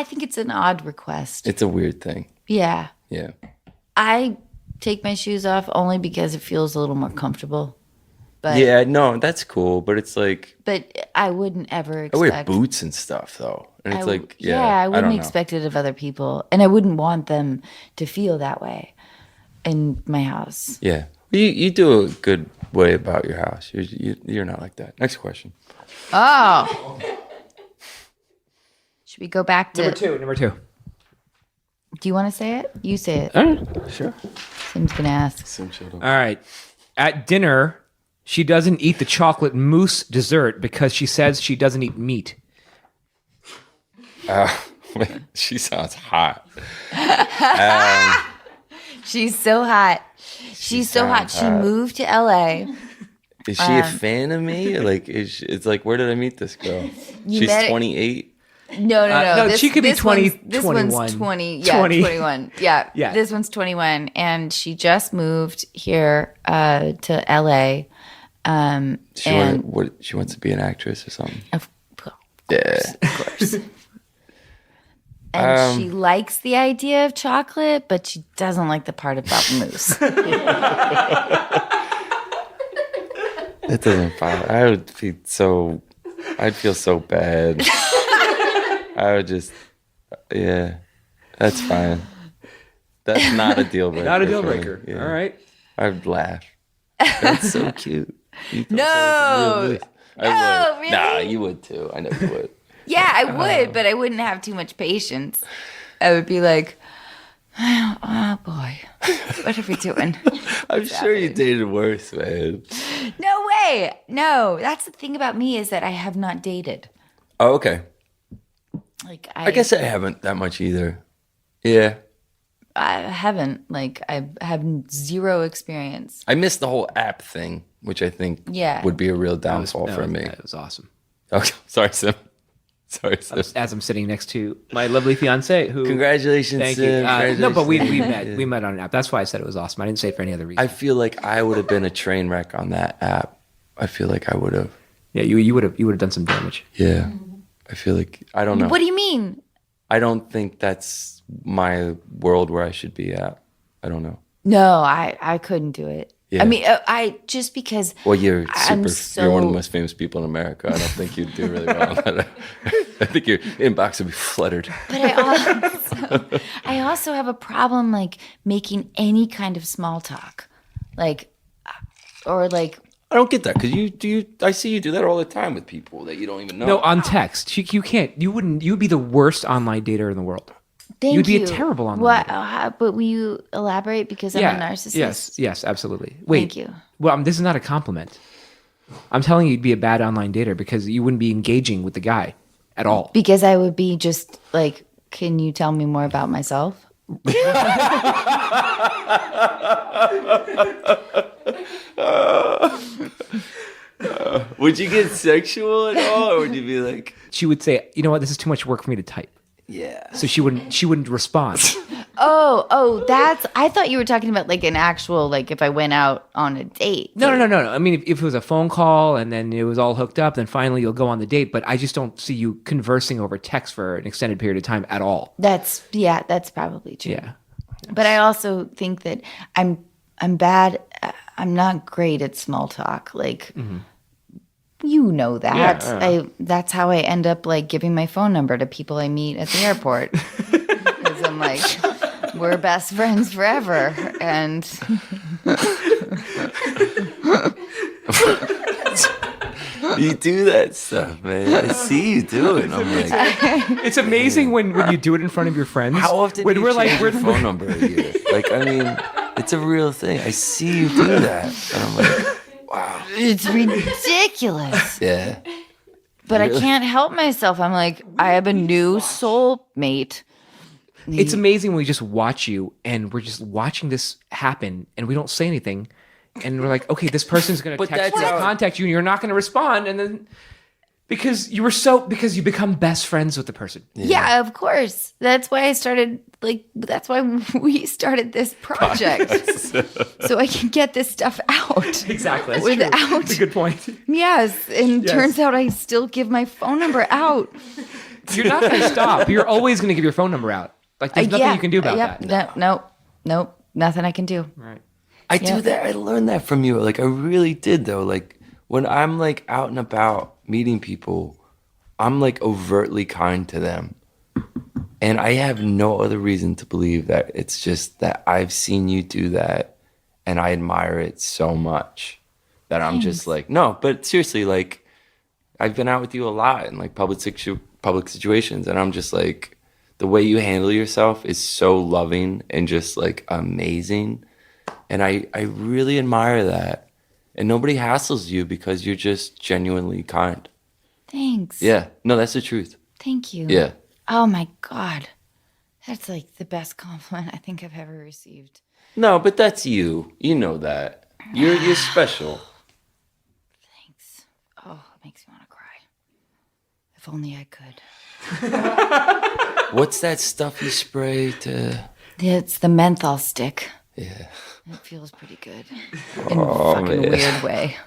think it's an odd request. It's a weird thing. Yeah. Yeah. I take my shoes off only because it feels a little more comfortable. But Yeah, no, that's cool. But it's like, But I wouldn't ever I expect. wear boots and stuff though. And it's like, I wouldn't don't know. expect it of other people, and I wouldn't want them to feel that way in my house. Yeah. You do a good way about your house. You're not like that. Next question. Oh. Should we go back to Number two. Do you want to say it? You say it. All right. Sure. Sim's gonna ask. All right. At dinner, she doesn't eat the chocolate mousse dessert because she says she doesn't eat meat. She sounds hot. She's so hot. She's so hot. She moved to LA. Is she a fan of me? Like, it's like, where did I meet this girl? She's met- 28. No. No, she could be 20, This 21. one's 20. Yeah, 20. 21. Yeah. Yeah. This one's 21. And she just moved here to LA. She wants to be an actress or something. Of Yeah. course. And she likes the idea of chocolate, but she doesn't like the part about mousse. That doesn't bother. I'd feel so bad. I would just, yeah, that's fine. That's not a deal breaker. Not a deal for me. breaker. Yeah. All right. I'd laugh. That's so cute. You thought No. that was real nice. I No, would. really? Nah, you would too. I know you would. Yeah, I would, but I wouldn't have too much patience. I would be like, oh boy, what are we doing? I'm sure you dated worse, man. No way. No, that's the thing about me is that I have not dated. Oh, okay. Like I guess I haven't that much either. Yeah. I haven't. Like I have zero experience. I missed the whole app thing, which I think Yeah. would be a real downfall for me. That was awesome. Okay. Sorry, Sim. Sorry, Sim. as I'm sitting next to my lovely fiance. Who Congratulations, thank Sim. you. No, but we Congratulations. met on an app. That's why I said it was awesome. I didn't say it for any other reason. I feel like I would have been a train wreck on that app. I feel like I would have. Yeah, you would have done some damage. Yeah. I feel like, I don't know. What do you mean? I don't think that's my world where I should be at. I don't know. No, I couldn't do it. Yeah. I mean, I just because. Well, you're I'm you're one of the so- most famous people in America. I don't think you'd do really well on that. I think your inbox would be flooded. But I also have a problem like making any kind of small talk, like, or like. I don't get that because I see you do that all the time with people that you don't even know. No, on text. You can't. You would be the worst online dater in the world. Thank You'd be you. a terrible online What? dater. But will you elaborate because I'm a narcissist? Yes, absolutely. Wait. Thank you. Well, this is not a compliment. I'm telling you, you'd be a bad online dater because you wouldn't be engaging with the guy at all. Because I would be just like, can you tell me more about myself? Would you get sexual at all, or would you be like, She would say, "You know what? This is too much work for me to type." yeah? So she wouldn't respond. That's. I thought you were talking about like an actual like if I went out on a date. No. I mean, if it was a phone call and then it was all hooked up, then finally you'll go on the date. But I just don't see you conversing over text for an extended period of time at all. That's probably true. Yeah. But I also think that I'm bad. I'm not great at small talk. Like, you know that. Yeah. That's how I end up like giving my phone number to people I meet at the airport. Because I'm like, we're best friends forever, and You do that stuff, man. I see you do it. I'm like, It's amazing when you do it in front of your friends. how often when do you we're like change your phone number a year? Like, I mean, it's a real thing. I see you do that, and I'm like, wow. it's ridiculous. Yeah. But I can't help myself. I'm like, I have a new soulmate. It's amazing when we just watch you and we're just watching this happen and we don't say anything. And we're like, okay, this person's going to But text you, that's how- contact you, and you're not going to respond. And then because you become best friends with the person. Yeah, of course. That's why that's why we started this project. So I can get this stuff out. Exactly. That's Without- true. That's a good point. Yes. And Yes. turns out I still give my phone number out. You're not going to stop. You're always going to give your phone number out. Like there's nothing you can do about that. Nope. Nothing I can do. Right. I do that. I learned that from you. Like, I really did, though. Like, when I'm, like, out and about meeting people, I'm, like, overtly kind to them. And I have no other reason to believe that. It's just that I've seen you do that, and I admire it so much that I'm just like, no. But seriously, like, I've been out with you a lot in, like, public situations, and I'm just like, the way you handle yourself is so loving and just, like, amazing. And I really admire that. And nobody hassles you because you're just genuinely kind. Thanks. Yeah. No, that's the truth. Thank you. Yeah. Oh my God. That's like the best compliment I think I've ever received. No, but that's you. You know that. You're special. Thanks. Oh, it makes me want to cry. If only I could. What's that stuff you spray to? It's the menthol stick. Yeah. It feels pretty good. In a fucking man. weird way.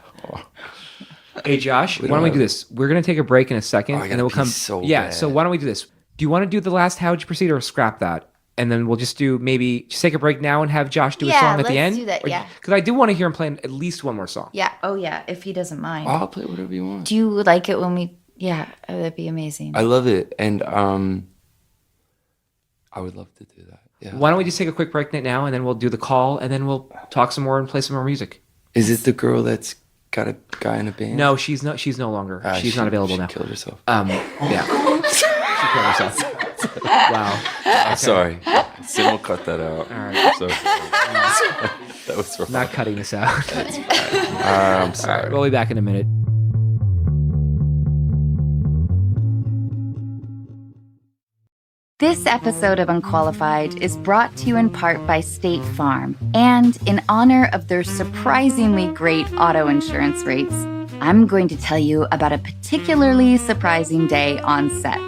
Hey Josh, why don't we do this? We're gonna take a break in a second, I and gotta then we'll pee come. so yeah. bad. So why don't we do this? Do you want to do the last "How'd you proceed" or scrap that? And then we'll just do maybe just take a break now and have Josh do a Yeah, song at the let's end. do that, yeah. Because I do want to hear him play at least one more song. Yeah. Oh, yeah. If he doesn't mind. I'll play whatever you want. Do you like it when we? Yeah. Oh, that'd be amazing. I love it. And I would love to do that. Yeah. Why don't we just take a quick break now, and then we'll do the call, and then we'll talk some more and play some more music. Is it the girl that's got a guy in a band? No, she's not. She's no longer. She's not available she now. Killed herself. Yeah. She killed herself. Wow. I'm sorry. Sim will cut that out. All right. So that was wrong. Not cutting this out. I'm sorry. We'll be back in a minute. This episode of Unqualified is brought to you in part by State Farm and in honor of their surprisingly great auto insurance rates. I'm going to tell you about a particularly surprising day on set.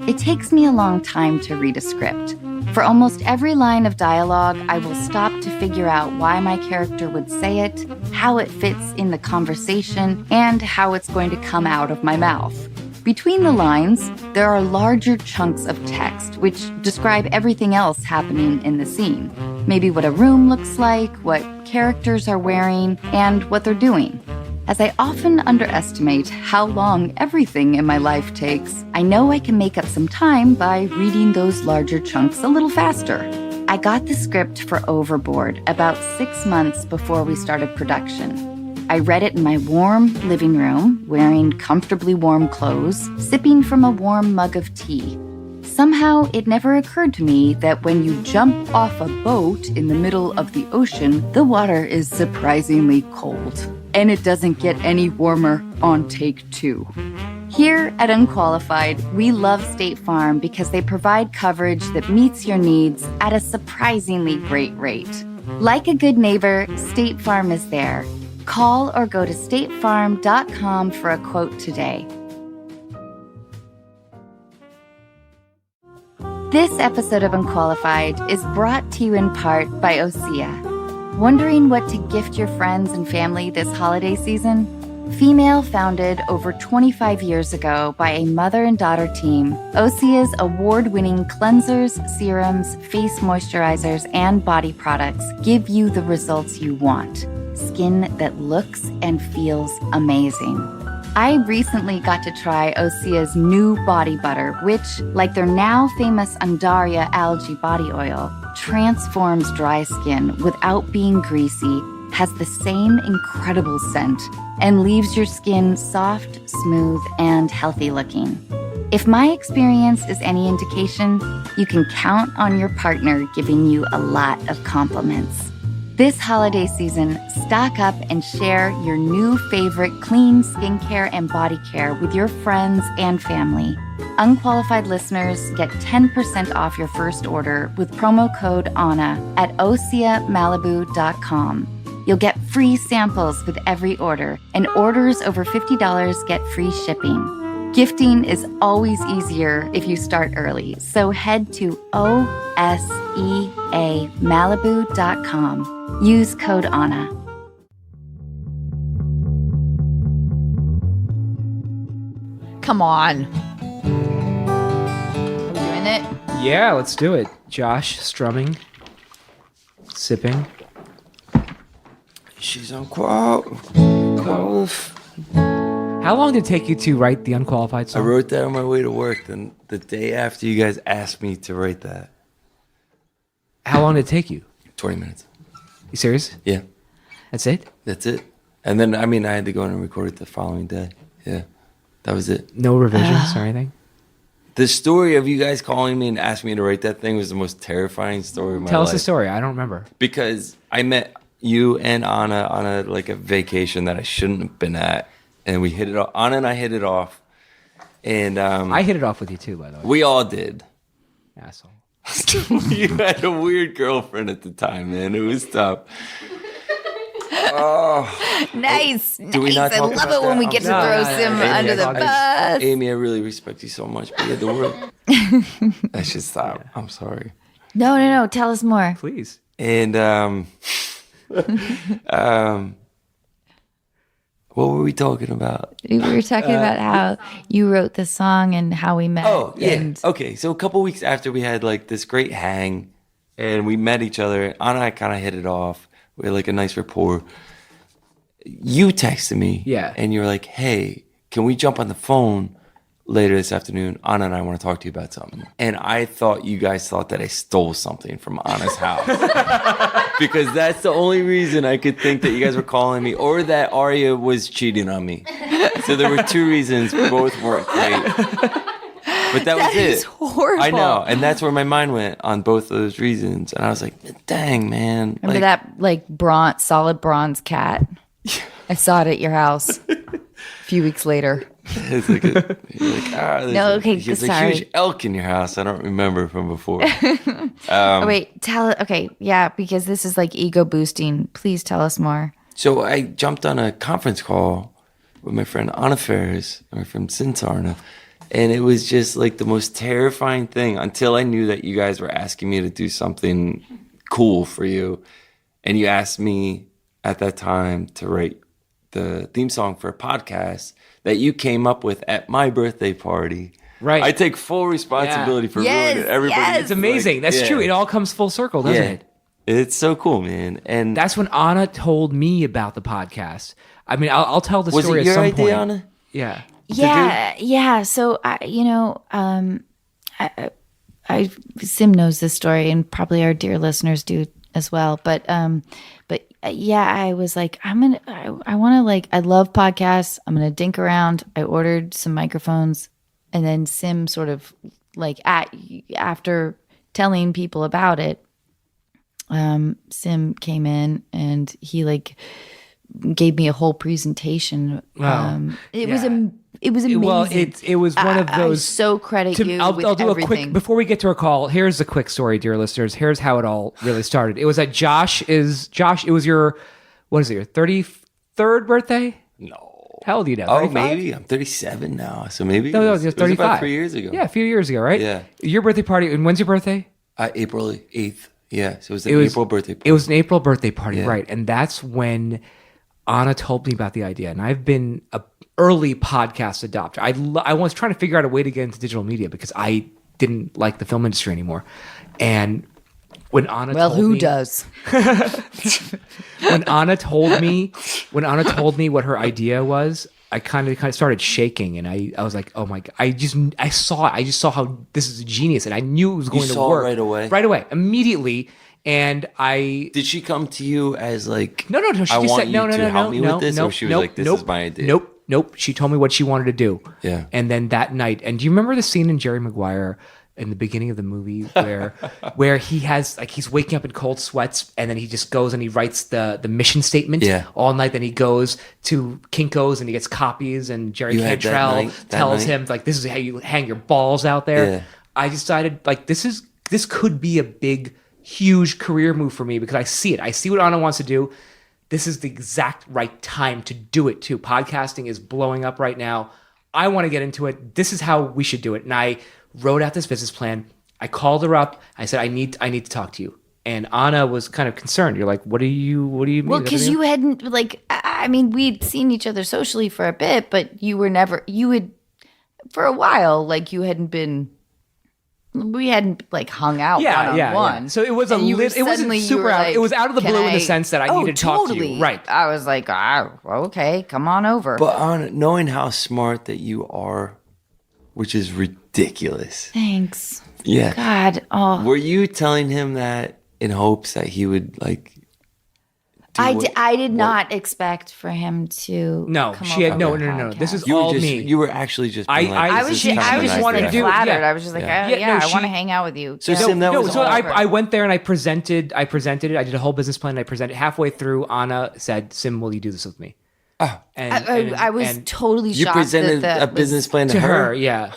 It takes me a long time to read a script. For almost every line of dialogue, I will stop to figure out why my character would say it, how it fits in the conversation, and how it's going to come out of my mouth. Between the lines, there are larger chunks of text which describe everything else happening in the scene. Maybe what a room looks like, what characters are wearing, and what they're doing. As I often underestimate how long everything in my life takes, I know I can make up some time by reading those larger chunks a little faster. I got the script for Overboard about 6 months before we started production. I read it in my warm living room, wearing comfortably warm clothes, sipping from a warm mug of tea. Somehow, it never occurred to me that when you jump off a boat in the middle of the ocean, the water is surprisingly cold. And it doesn't get any warmer on take 2. Here at Unqualified, we love State Farm because they provide coverage that meets your needs at a surprisingly great rate. Like a good neighbor, State Farm is there. Call or go to statefarm.com for a quote today. This episode of Unqualified is brought to you in part by Osea. Wondering what to gift your friends and family this holiday season? Female founded over 25 years ago by a mother and daughter team, Osea's award-winning cleansers, serums, face moisturizers, and body products give you the results you want. Skin that looks and feels amazing. I recently got to try Osea's new body butter, which, like their now famous Undaria algae body oil, transforms dry skin without being greasy, has the same incredible scent, and leaves your skin soft, smooth, and healthy looking. If my experience is any indication, you can count on your partner giving you a lot of compliments. This holiday season, stock up and share your new favorite clean skincare and body care with your friends and family. Unqualified listeners get 10% off your first order with promo code ANNA at OseaMalibu.com. You'll get free samples with every order, and orders over $50 get free shipping. Gifting is always easier if you start early, so head to OSEAMalibu.com. Use code ANNA. Come on. Are we doing it? Yeah, let's do it. Josh strumming, sipping. She's unqualified. How long did it take you to write the Unqualified I song? wrote that on my way to work the day after you guys asked me to write that. How long did it take you? 20 minutes. You serious? Yeah, That's it? that's it. And then, I had to go in and record it the following day. Yeah, that was it. No revisions or anything? The story of you guys calling me and asking me to write that thing was the most terrifying story of my life. Tell us the story. I don't remember. Because I met you and Anna on a vacation that I shouldn't have been at. And we hit it off. Anna and I hit it off. And I hit it off with you too, by the way. we all did. Asshole. You had a weird girlfriend at the time, man. It was tough. Nice. Do we Nice. not I talk love about it when that? we get to No, throw no, no, Sim no, under the no, no. bus. Amy, I really respect you so much, but you had the word. I should stop. I'm sorry. No. Tell us more. Please. And what were we talking about? We were talking about how you wrote the song and how we met. Oh, yeah. And Okay, so a couple weeks after we had this great hang and we met each other, Anna and I kind of hit it off. We had a nice rapport. You texted me. Yeah. And you were like, hey, can we jump on the phone later this afternoon? Anna and I want to talk to you about something. And I thought you guys thought that I stole something from Anna's house. Because that's the only reason I could think that you guys were calling me, or that Arya was cheating on me. So there were two reasons. Both weren't great. But that was that it. is horrible. I know. And that's where my mind went on both of those reasons. And I was like, dang, man. Remember that solid bronze cat? I saw it at your house a few weeks later. It's like No, okay, there's sorry. a huge elk in your house. I don't remember from before. Oh, wait, because this is ego boosting. Please tell us more. So I jumped on a conference call with my friend Anna Faris, and my friend Sintarna. And it was just like the most terrifying thing until I knew that you guys were asking me to do something cool for you. And you asked me at that time to write the theme song for a podcast that you came up with at my birthday party. Right. I take full responsibility for ruining everybody. Yes. It's amazing. That's true. It all comes full circle, doesn't it? It's so cool, man. And that's when Anna told me about the podcast. I mean, I'll tell the story at some point. Was it your idea, Anna? Yeah. Yeah. So Sim knows this story, and probably our dear listeners do as well. But yeah, I was like, I want to I love podcasts. I'm gonna dink around. I ordered some microphones, and then Sim sort of after telling people about it, Sim came in and he gave me a whole presentation. Wow. It was amazing. Well, it was one of those. I so credit you. I'll do everything. a quick before we get to our call. Here's a quick story, dear listeners. Here's how it all really started. It was at Josh. It was your 33rd birthday? No. How old are you now? Oh, 35? maybe. I'm 37 now. So maybe No, it it was was 35. about 3 years ago. Yeah, a few years ago, right? Yeah. Your birthday party. And when's your birthday? April 8th. Yeah. So it was April birthday party. It was an April birthday party, Yeah. right? And that's when Anna told me about the idea. And I've been a early podcast adopter. I was trying to figure out a way to get into digital media because I didn't like the film industry anymore. And when Anna told who me, does? when Anna told me what her idea was, I kind of started shaking, and I was like, oh my God, I just saw how this is genius, and I knew it was going to work right away, immediately. And did she come to you as like, no, she I just want said, you to help me with this, or she was like, this is my idea? Nope. She told me what she wanted to do. Yeah. And then that night, and do you remember the scene in Jerry Maguire in the beginning of the movie where he has he's waking up in cold sweats, and then he just goes and he writes the mission statement all night. Then he goes to Kinko's and he gets copies, and Jerry Cantrell tells him this is how you hang your balls out there. Yeah. I decided this could be a big, huge career move for me because I see it. I see what Anna wants to do. This is the exact right time to do it too. Podcasting is blowing up right now. I want to get into it. This is how we should do it. And I wrote out this business plan. I called her up. I said, I need to talk to you. And Anna was kind of concerned. You're like, what do you mean? Well, because you hadn't we'd seen each other socially for a bit, but for a while, we hadn't hung out one-on-one. So it was it wasn't super out. It was out of the blue in the sense that I needed to talk to you. Right. I was like, okay, come on over. But Anna, knowing how smart that you are, which is ridiculous. Thanks. Yeah. God. Oh. Were you telling him that in hopes that he would I did not expect for him to. No, she had no. This is all me. You were actually just. I just wanted to be flattered. Yeah. I was just like, I want to hang out with you. So Sim, I went there and I presented it. I did a whole business plan. And I presented halfway through. Anna said, "Sim, will you do this with me?" Oh. And I was totally shocked. You presented a business plan to her? Yeah.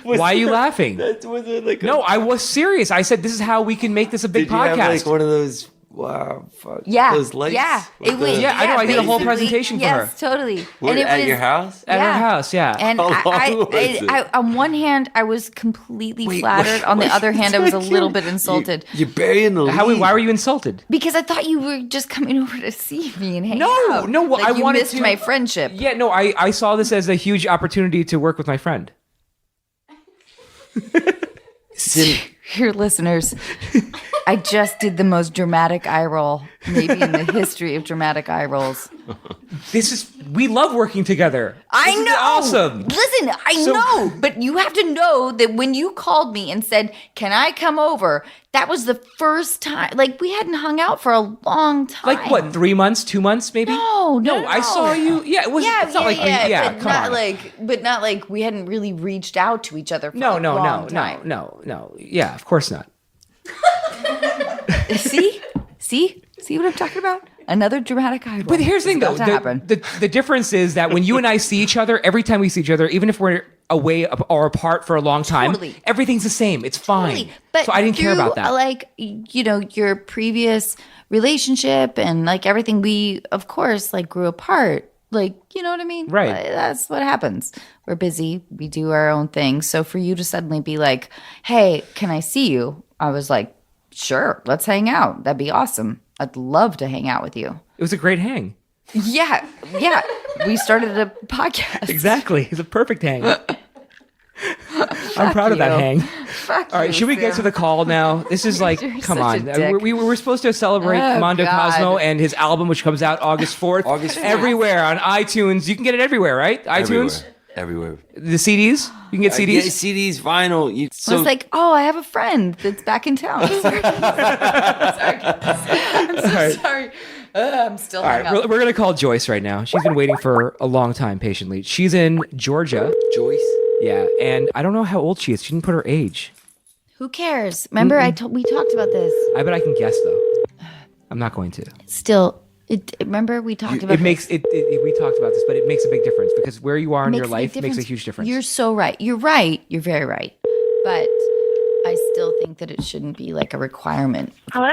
Why are you laughing? No, I was serious. I said, this is how we can make this a big podcast. Did you have one of those... Wow, fuck. Yeah. Those lights? Yeah. It was, I know. I did a whole presentation for her. Yes, totally. At your house? At her house, yeah. And I on one hand, I was completely flattered. On the other hand, I was a little bit insulted. You're burying the lead. Why were you insulted? Because I thought you were just coming over to see me and hang out. No. I you wanted missed my friendship. Yeah, no. I saw this as a huge opportunity to work with my friend. Your listeners, I just did the most dramatic eye roll, maybe in the history of dramatic eye rolls. We love working together. I know. Awesome. Listen, I know, but you have to know that when you called me and said, "Can I come over?" That was the first time. We hadn't hung out for a long time. What? 3 months? 2 months? Maybe? No. I saw you. Yeah, it was. It's not like but not like we hadn't really reached out to each other for a long time. No. Yeah, of course not. See what I'm talking about? Another dramatic eye roll. But here's the thing, though. The difference is that when you and I see each other, every time we see each other, even if we're away or apart for a long time, Totally. everything's the same. It's fine. Totally. But so I didn't care about through, that. Like, you know, your previous relationship and like everything, we of course like grew apart. Like, you know what I mean? Right. Like, that's what happens. We're busy. We do our own thing. So for you to suddenly be like, "Hey, can I see you?" I was like, "Sure, let's hang out. That'd be awesome. I'd love to hang out with you." It was a great hang. Yeah. We started a podcast. Exactly. It's a perfect hang. I'm proud of that you. hang. Fuck All right, you, should we get Sam. to the call now? This is like, You're come such on. a dick. We were supposed to celebrate Oh, Mondo God. Cozmo and his album, which comes out August 4th. August 4th. Everywhere on iTunes. You can get it everywhere, right? iTunes? Everywhere. The CDs? You can get CDs? Yeah, CDs, vinyl. I was like, "Oh, I have a friend that's back in town." Sorry. I'm so sorry. I'm still All right, hung up. we're going to call Joyce right now. She's been waiting for a long time patiently. She's in Georgia. Joyce. Yeah, and I don't know how old she is. She didn't put her age. Who cares? Remember, we talked about this. I bet I can guess, though. I'm not going to. Still, remember we talked about It makes this. we talked about this, but it makes a big difference because where you are in Makes your a big life makes a difference. huge difference. You're so right. You're right. You're very right. But I still think that it shouldn't be like a requirement. Hello?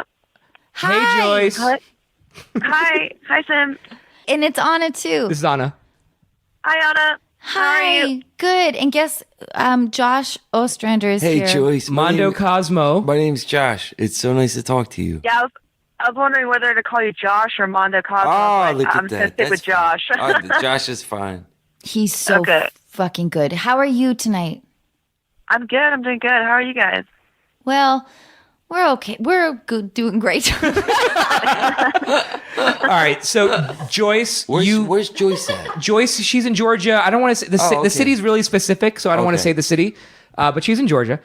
Hey, Joyce. Hello? Hi. Hi, Sam. And it's Anna too. This is Anna. Hi, Anna. How are Hi. you? Good. And guess Josh Ostrander is Hey, here. Joyce. Mondo Cozmo. My name's Josh. It's so nice to talk to you. Yeah, I was wondering whether to call you Josh or Mondo Cozmo. Oh, but look at I'm that. going to stick with That's Josh. fine. Josh is fine. He's so Okay. fucking good. How are you tonight? I'm good. I'm doing good. How are you guys? Well, we're okay. We're good, doing great. All right, so Joyce, Where's Joyce at? Joyce, she's in Georgia. I don't want to say Oh, okay. the city's really specific, so I don't want to Okay. say the city, but she's in Georgia.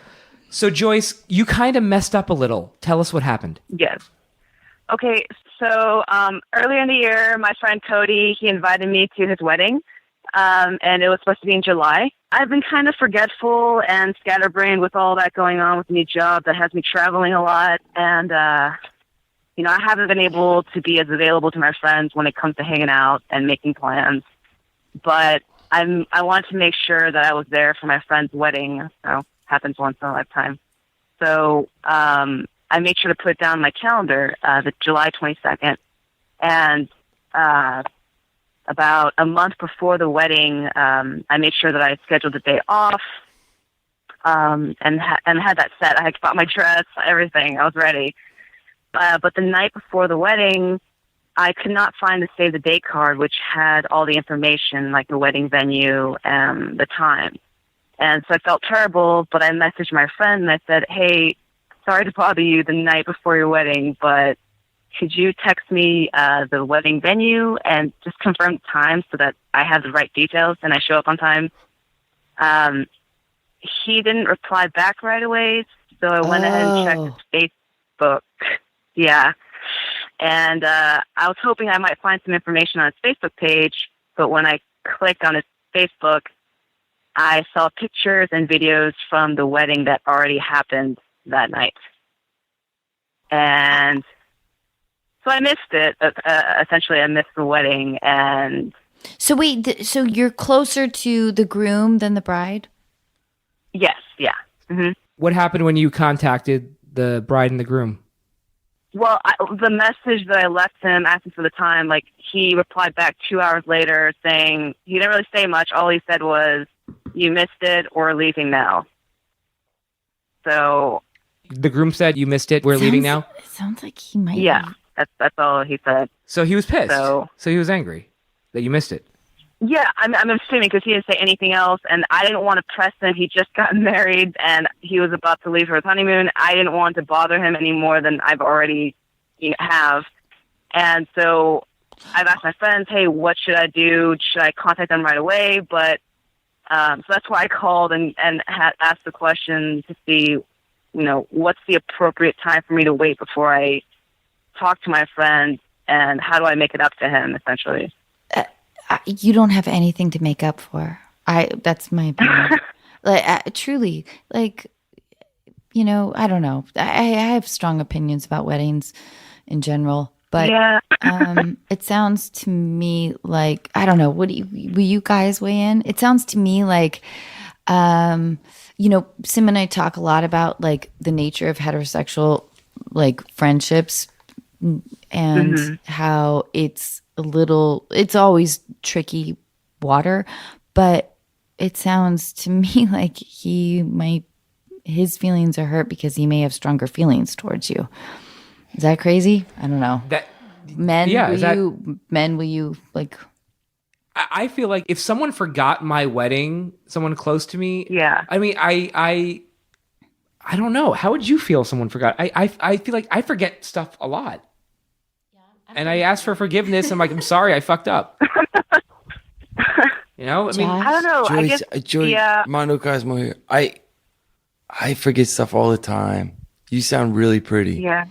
So Joyce, you kind of messed up a little. Tell us what happened. Yes. Okay, so earlier in the year, my friend Cody, he invited me to his wedding, and it was supposed to be in July. I've been kind of forgetful and scatterbrained with all that going on with the new job that has me traveling a lot, and you know, I haven't been able to be as available to my friends when it comes to hanging out and making plans. But I wanted to make sure that I was there for my friend's wedding. So happens once in a lifetime. So I made sure to put it down on my calendar, the July 22nd, and about a month before the wedding, I made sure that I scheduled the day off, and had that set. I had bought my dress, everything. I was ready. But the night before the wedding, I could not find the save the date card, which had all the information, like the wedding venue and the time. And so I felt terrible, but I messaged my friend and I said, "Hey, sorry to bother you the night before your wedding, but could you text me the wedding venue and just confirm the time so that I have the right details and I show up on time?" He didn't reply back right away, so I went ahead and checked his Facebook. Yeah. And I was hoping I might find some information on his Facebook page, but when I clicked on his Facebook, I saw pictures and videos from the wedding that already happened that night. And so I missed it. Essentially, I missed the wedding. And So wait, so you're closer to the groom than the bride? yes, yeah. Mm-hmm. What happened when you contacted the bride and the groom? Well, the message that I left him asking for the time, like, he replied back 2 hours later saying, he didn't really say much. All he said was, "You missed it, or leaving now." So, The groom said you missed it. We're leaving now. It sounds like he might. yeah, that's all he said. So he was pissed. So- So he was angry that you missed it. Yeah, I'm assuming because he didn't say anything else, and I didn't want to press him. He just got married, and he was about to leave for his honeymoon. I didn't want to bother him any more than I've already have. And so I've asked my friends, "Hey, what should I do? Should I contact them right away?" But so that's why I called and had asked the question to see, what's the appropriate time for me to wait before I talk to my friend, and how do I make it up to him, essentially. You don't have anything to make up for. That's my opinion. Truly, I don't know. I have strong opinions about weddings in general, but Yeah. it sounds to me like, I don't know. Will you guys weigh in? It sounds to me like Sim and I talk a lot about like the nature of heterosexual like friendships and how it's always tricky water, but it sounds to me like his feelings are hurt because he may have stronger feelings towards you. Is that crazy? I don't know. Will you like? I feel like if someone forgot my wedding, someone close to me. Yeah. I mean, I don't know. How would you feel if someone forgot? I feel like I forget stuff a lot. And I ask for forgiveness. I'm like, I'm sorry, I fucked up. You know, I mean, Josh? I don't know. Joyce, I guess, Joyce, yeah. Mondo Cozmo here. I forget stuff all the time. You sound really pretty. Yeah.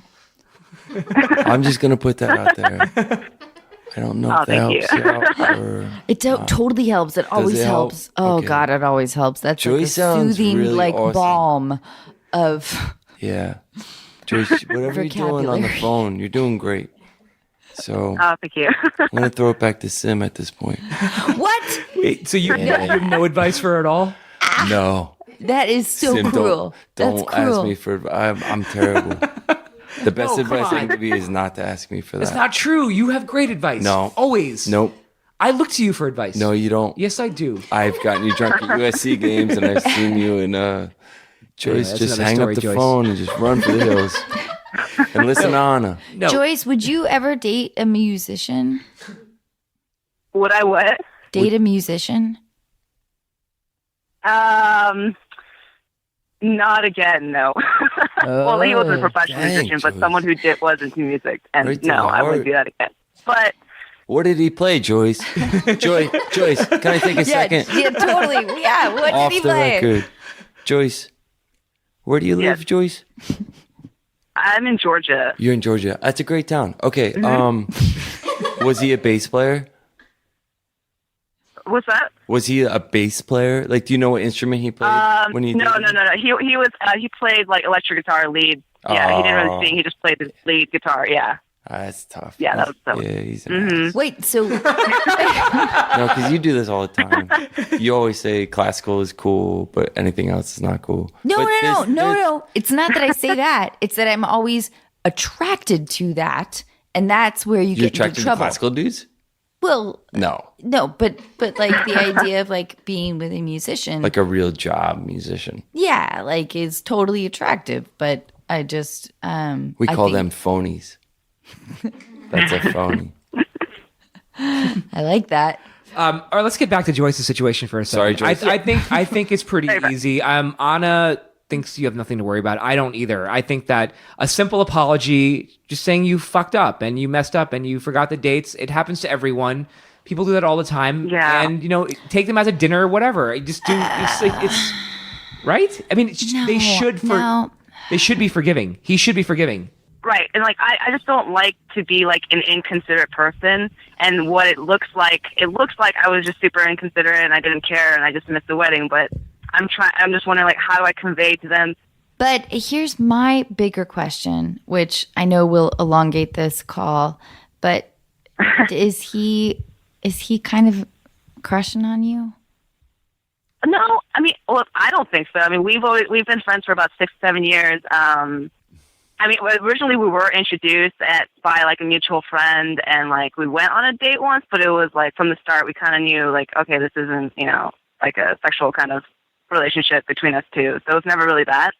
I'm just gonna put that out there. I don't know if that thank helps you out or It totally helps. It always it help? helps. Oh Okay. God, it always helps. That's like a Joyce sounds soothing really like awesome. balm of. yeah. Joyce, whatever you're doing on the Vocabulary. phone, you're doing great. So Oh, thank you. I'm gonna throw it back to Sim at this point. What? wait, so you have no advice for her at all? No. That is so Sim, cruel. Don't That's cruel. ask me for. I'm terrible. The best No, come advice I on. can give you is not to ask me for That's that. not true. You have great advice. No. Always. Nope. I look to you for advice. No, you don't. Yes, I do. I've gotten you drunk at USC games, and I've seen you and Joyce that's just another hang story, up the Joyce. phone and just run for the hills and listen to Anna. No. Joyce, would you ever date a musician? Would I what? Date a musician? Not again, no. Well, he wasn't a professional dang, musician, but Joyce. someone who was into music. And Right to no, the I wouldn't heart. do that again. But What did he play, Joyce? Joyce, can I take a second? Yeah, totally. Yeah, what Off did he the play? record. Joyce, where do you live, Yes. Joyce? I'm in Georgia. You're in Georgia. That's a great town. Okay. Mm-hmm. Was he a bass player? What's that? Was he a bass player? Like, do you know what instrument he played when he No. did? He played like electric guitar lead. Yeah, he didn't Oh. really sing. He just played the lead guitar. Yeah. That's tough. Yeah, that was tough. Yeah, he's an Mm-hmm. ass. Wait, so No, because you do this all the time. You always say classical is cool, but anything else is not cool. no. But this- It's not that I say that. It's that I'm always attracted to that, and that's where you You're get into attracted to trouble. classical dudes? Well, No, no, but like the idea of like being with a musician, like a real job musician. yeah, like is totally attractive. But I just We I call think- them phonies. That's a phony. I like that. All right, let's get back to Joyce's situation for a Sorry, second. Joyce. I think it's pretty easy. Anna thinks you have nothing to worry about. I don't either. I think that a simple apology, just saying you fucked up and you messed up and you forgot the dates, it happens to everyone. People do that all the time. Yeah. And take them out to dinner or whatever. Just do. It's right. I mean, they should no. They should be forgiving. He should be forgiving. Right. And like I just don't like to be like an inconsiderate person, and what it looks like I was just super inconsiderate and I didn't care and I just missed the wedding, but I'm just wondering, like, how do I convey to them? But here's my bigger question, which I know will elongate this call, but is he kind of crushing on you? No, I mean, well, I don't think so. I mean, we've been friends for about 6-7 years. I mean, originally we were introduced by like a mutual friend, and like we went on a date once, but it was like from the start we kind of knew like, okay, this isn't like a sexual kind of relationship between us two. So it was never really that.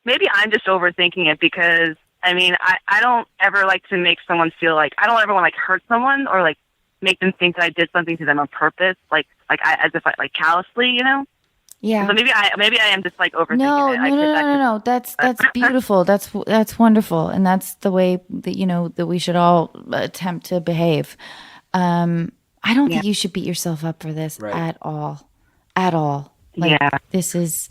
Maybe I'm just overthinking it, because I mean, I don't ever like to make someone feel like, I don't ever want to like hurt someone or like make them think that I did something to them on purpose, as if I like callously, Yeah. So maybe I am just like overthinking No, it. no. That's beautiful. That's wonderful, and that's the way that that we should all attempt to behave. I don't think you should beat yourself up for this at all. At all. Like, Yeah. this is,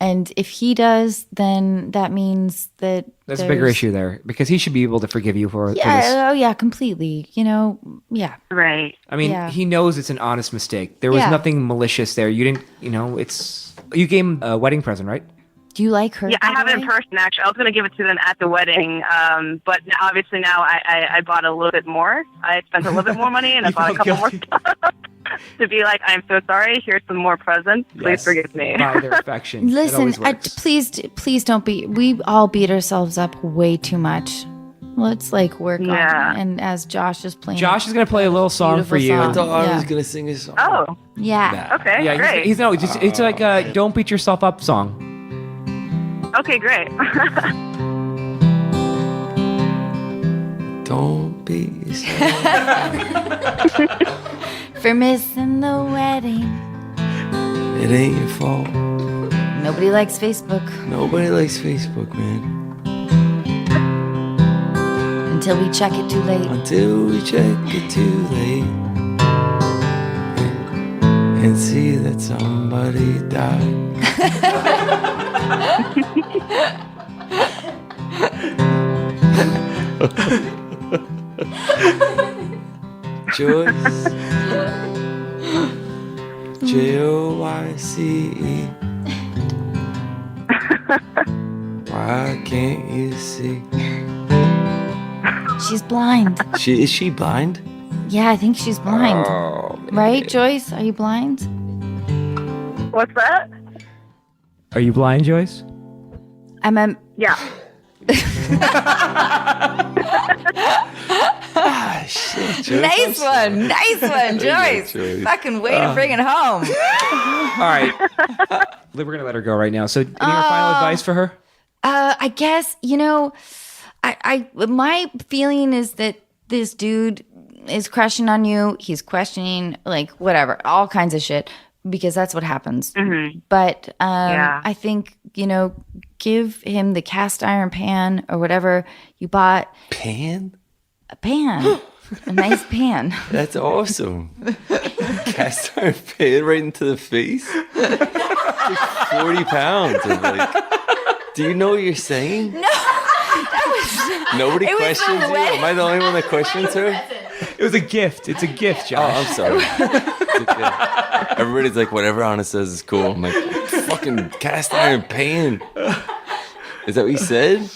and if he does, then that means that There's a bigger issue there, because he should be able to forgive you for this. Yeah. Oh, yeah. Completely. Yeah. Right. I mean, Yeah. he knows it's an honest mistake. There was Yeah. nothing malicious there. You didn't, you gave him a wedding present, right? Do you like her? Yeah, I by have the it in way? person, actually. I was going to give it to them at the wedding, but obviously now I bought a little bit more. I spent a little bit more money, and I bought a couple more stuff. to be like, I'm so sorry. Here's some more presents. Please Yes. forgive me. By their affection. It Listen, always works. please don't be. We all beat ourselves up way too much. Let's like work on Yeah. it. And as Josh is playing, Josh is gonna play a little song for you. beautiful I thought I Yeah. was gonna sing a song. Oh, Yeah. okay, Yeah, great. he's no, it's like a "Don't Beat Yourself Up" song. Okay, great. Don't be yourself. For missing the wedding. It ain't your fault. Nobody likes Facebook Nobody likes Facebook, man. until we check it too late. Until we check it too late and see that somebody died. Joyce, Joyce. Why can't you see? She's blind. Is she blind? Yeah, I think she's blind. Oh, man. Right, Joyce? Are you blind? What's that? Are you blind, Joyce? I'm a. Yeah. Ah, shit, Joyce. Nice one, Joyce. Joyce. Fucking way to bring it home. All right. We're gonna let her go right now. So, any final advice for her? I guess I my feeling is that this dude is crushing on you. He's questioning like whatever, all kinds of shit because that's what happens. Mm-hmm. But Yeah. I think give him the cast iron pan or whatever you bought. Pan? A pan, a nice pan. That's awesome. Cast iron pan right into the face. Like 40 pounds of like. Do you know what you're saying? No, that was Nobody it was questions the you. wedding. Am I the only one that questions her? It was a gift. It's a gift, Oh, Josh. I'm sorry. It's okay. Everybody's like, whatever Anna says is cool. I'm like, fucking cast iron pan. Is that what you said?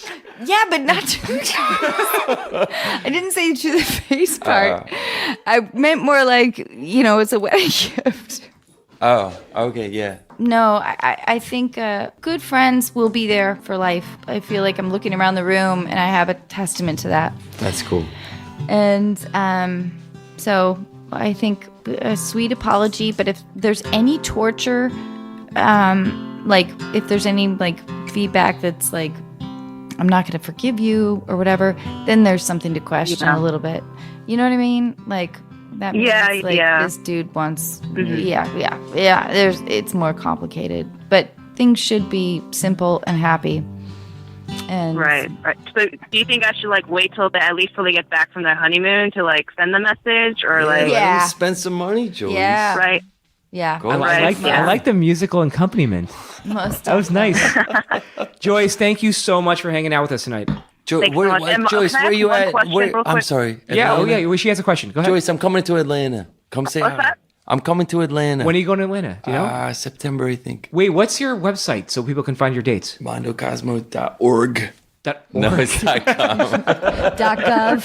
Yeah, but not to the face. I didn't say to the face part. I meant more like, it's a wedding gift. Oh, okay, yeah. No, I think good friends will be there for life. I feel like I'm looking around the room and I have a testament to that. That's cool. And so I think a sweet apology, but if there's any torture, like if there's any like feedback that's like, I'm not going to forgive you or whatever, then there's something to question a little bit. You know what I mean? Like that means this dude wants, it's more complicated, but things should be simple and happy. And Right. So do you think I should like wait till at least till they get back from their honeymoon to like send the message or like Let Yeah. him spend some money, Joyce. Yeah. right? Yeah. Go I ahead. like the musical accompaniment. Most That was nice. Joyce, thank you so much for hanging out with us tonight. Thanks so much. And Joyce, can I where ask you one at? question real I'm quick? sorry. Yeah, Atlanta? well, she has a question. Go ahead. Joyce, I'm coming to Atlanta. Come say What's hi. that? I'm coming to Atlanta. When are you going to Atlanta? Do you know? September, I think. Wait, what's your website so people can find your dates? MondoCosmo.org. No, it's .com. .gov.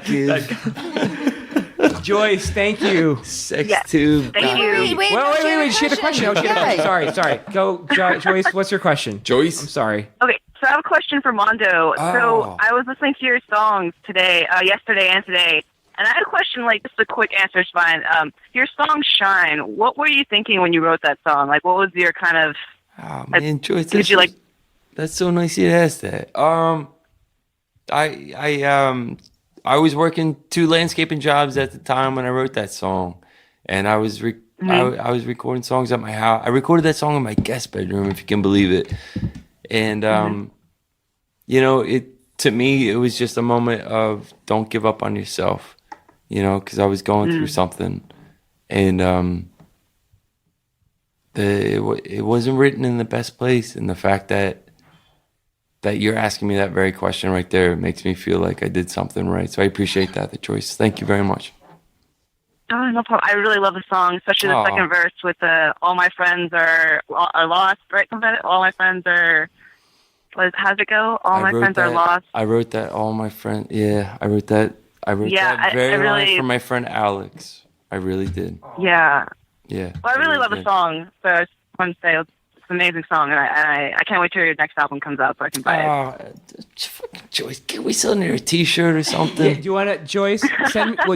.give. Joyce, thank you. Sextube. Thank you. Wait. Wait. She had a question. Oh, she had a question. Sorry. Go, Joyce. What's your question? Joyce? I'm sorry. Okay, so I have a question for Mondo. Oh. So I was listening to your songs today, yesterday and today, and I had a question, like, just a quick answer is fine. Your song Shine, what were you thinking when you wrote that song? Like, what was your kind of, Oh, man, Joyce. did you, like... That's so nice you asked that. I was working 2 landscaping jobs at the time when I wrote that song, and I was I was recording songs at my house. I recorded that song in my guest bedroom, if you can believe it. And to me, it was just a moment of don't give up on yourself, because I was going through something, and it wasn't written in the best place, and the fact that you're asking me that very question right there makes me feel like I did something right. So I appreciate that, the choice. Thank you very much. Oh, no problem. I really love the song, especially the second verse with all my friends are lost, right? All my friends are... How's it go? All my friends are lost. I wrote that. All my friends. Yeah, I wrote that. I wrote that very line for my friend Alex. I really did. Yeah. Yeah. Well, I really love the did. song, so I just want to say it's an amazing song, and I can't wait till your next album comes out so I can buy it. Fucking Joyce, can we send her a T-shirt or something? Do you want to, Joyce?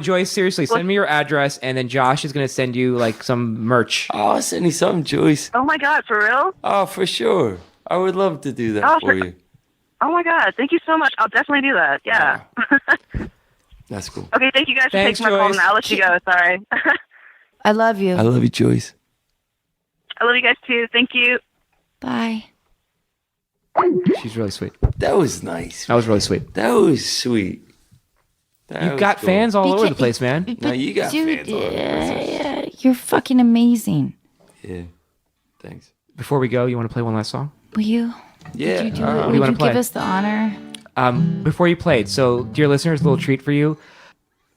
Joyce, seriously, send me your address, and then Josh is going to send you like some merch. Oh, I'll send you something, Joyce. Oh my God, for real? Oh, for sure. I would love to do that for you. Oh my God, thank you so much. I'll definitely do that. Yeah. That's cool. Okay, thank you guys for Thanks, taking my call. Joyce. Now I'll let you go. Sorry. I love you. I love you, Joyce. I love you guys too. Thank you. Bye. She's really sweet. That was nice. That was really sweet. That was sweet. That You've was got cool. fans all over the place, man. No, you got Dude, fans all over the place. you're fucking amazing. Yeah. Thanks. Before we go, you want to play one last song? Will you? Yeah. Would you, what do would you wanna you play? give us the honor? Before you played, so dear listeners, a little treat for you.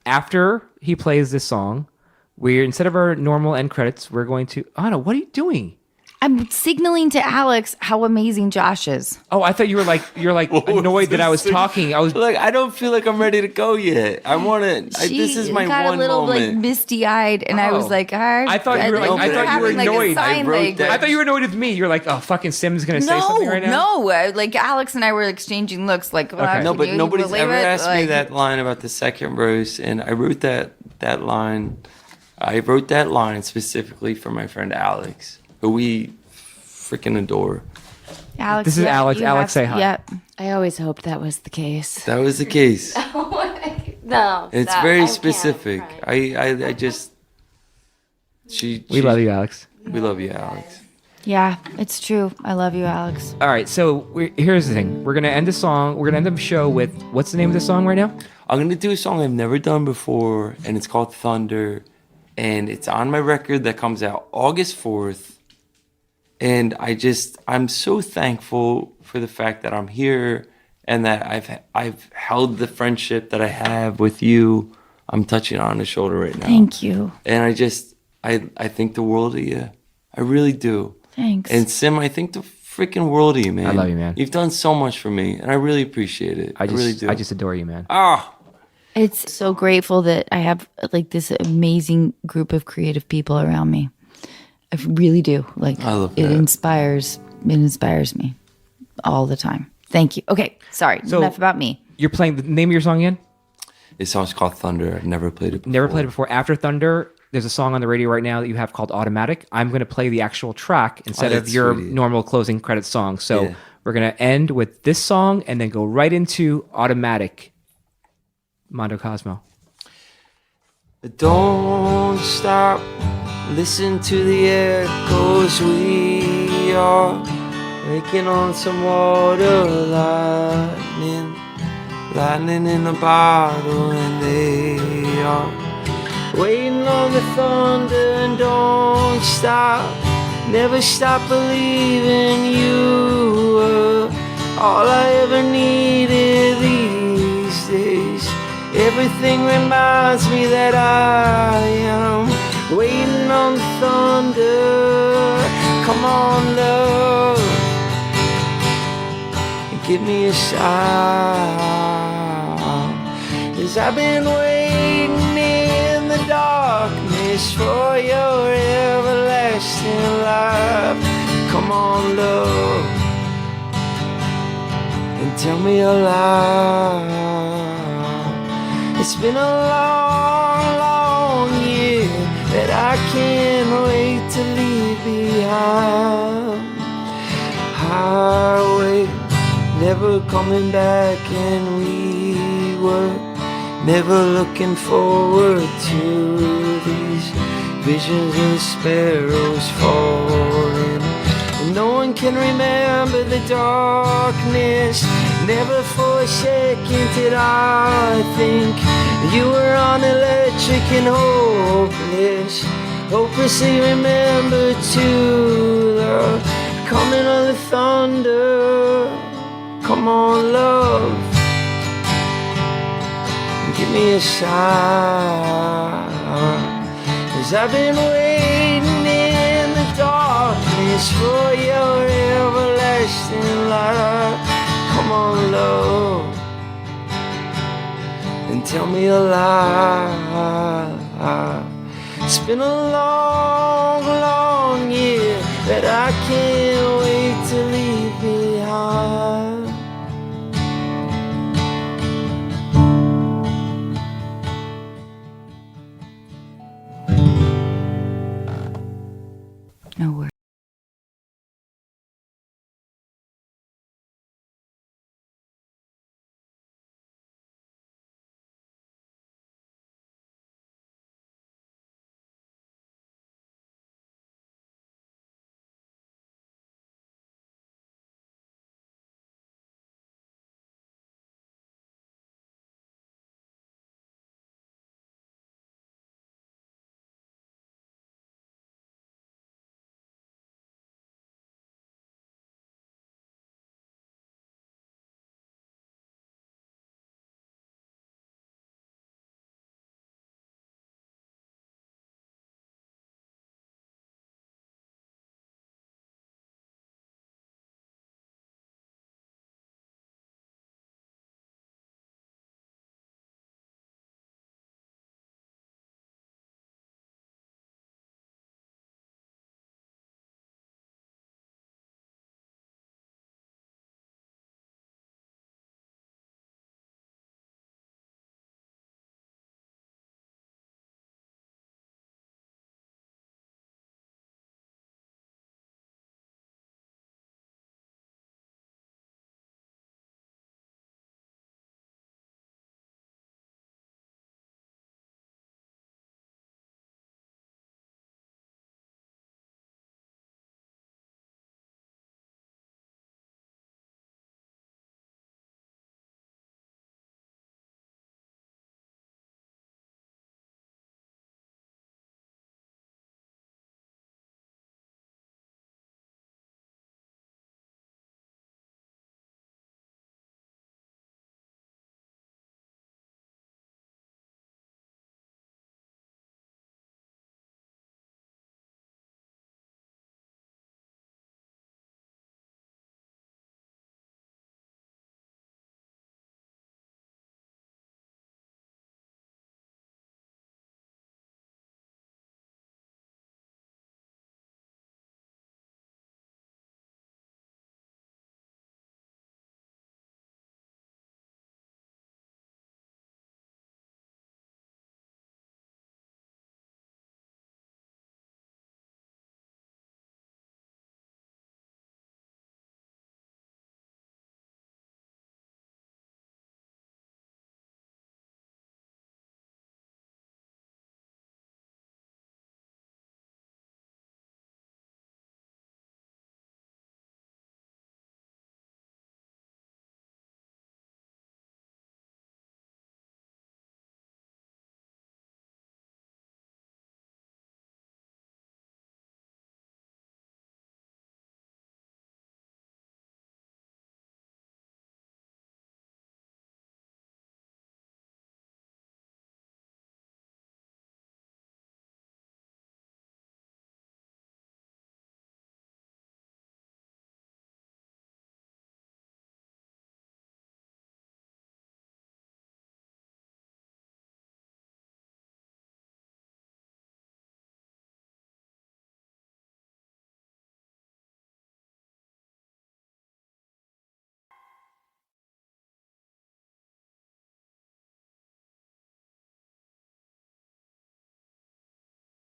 After he plays this song, we're instead of our normal end credits, we're going to Anna, what are you doing? I'm signaling to Alex how amazing Josh is. Oh, I thought you were like annoyed that I was talking. I was Like, I don't feel like I'm ready to go yet. I want to. This is my got one a little moment. like misty-eyed, and I was Oh. like, I thought you were like- I thought you were annoyed. I wrote that. I thought you were annoyed with me. You're like, oh, fucking Sim's gonna say something right now. No, like Alex and I were exchanging looks. Like, Okay. No, but can you nobody's believe ever it? asked me Like, that line about the second verse, and I wrote that line. I wrote that line specifically for my friend Alex, who we freaking adore. Alex, This is Alex. you Alex, say hi. Yep. I always hoped that was the case. That was the case. No, It's very specific. I just. We love you, Alex. We love you, Alex. Yeah, it's true. I love you, Alex. All right, so here's the thing. We're gonna end the song. We're gonna end the show with what's the name of the song right now? I'm gonna do a song I've never done before, and it's called Thunder, and it's on my record that comes out August 4th. And I'm so thankful for the fact that I'm here and that I've held the friendship that I have with you. I'm touching on the shoulder right now. Thank you. And I think the world of you. I really do. Thanks. And Sim, I think the freaking world of you, man. I love you, man. You've done so much for me, and I really appreciate it. I really do. I just adore you, man. Ah. It's so grateful that I have like this amazing group of creative people around me. I really do. Like, I love it that. inspires me all the time. Thank you. Okay, sorry. So- Enough about me. You're playing the name of your song again? This song's called Thunder. I've never played it before. Never played it before. After Thunder, there's a song on the radio right now that you have called Automatic. I'm going to play the actual track instead of that's your sweet. normal closing credits song. So Yeah. we're going to end with this song and then go right into Automatic. Mondo Cozmo. Don't stop, listen to the echoes. We are waking on some water, lightning in a bottle, and they are waiting on the thunder. And don't stop, never stop believing. You were all I ever needed these days. Everything reminds me that I am waiting on the thunder. Come on, love, and give me a sign. 'Cause I've been waiting in the darkness for your everlasting life. Come on, love, and tell me a lie. It's been a long, long year that I can't wait to leave behind. Highway, never coming back, and we were never looking forward to these visions of sparrows falling. And no one can remember the darkness. Never for a second did I think you were on electric and hopeless. Hopelessly remember to the coming of the thunder. Come on, love, give me a sign. 'Cause I've been waiting in the darkness for your everlasting light. Come on, love, and tell me a lie. It's been a long, long year that I can't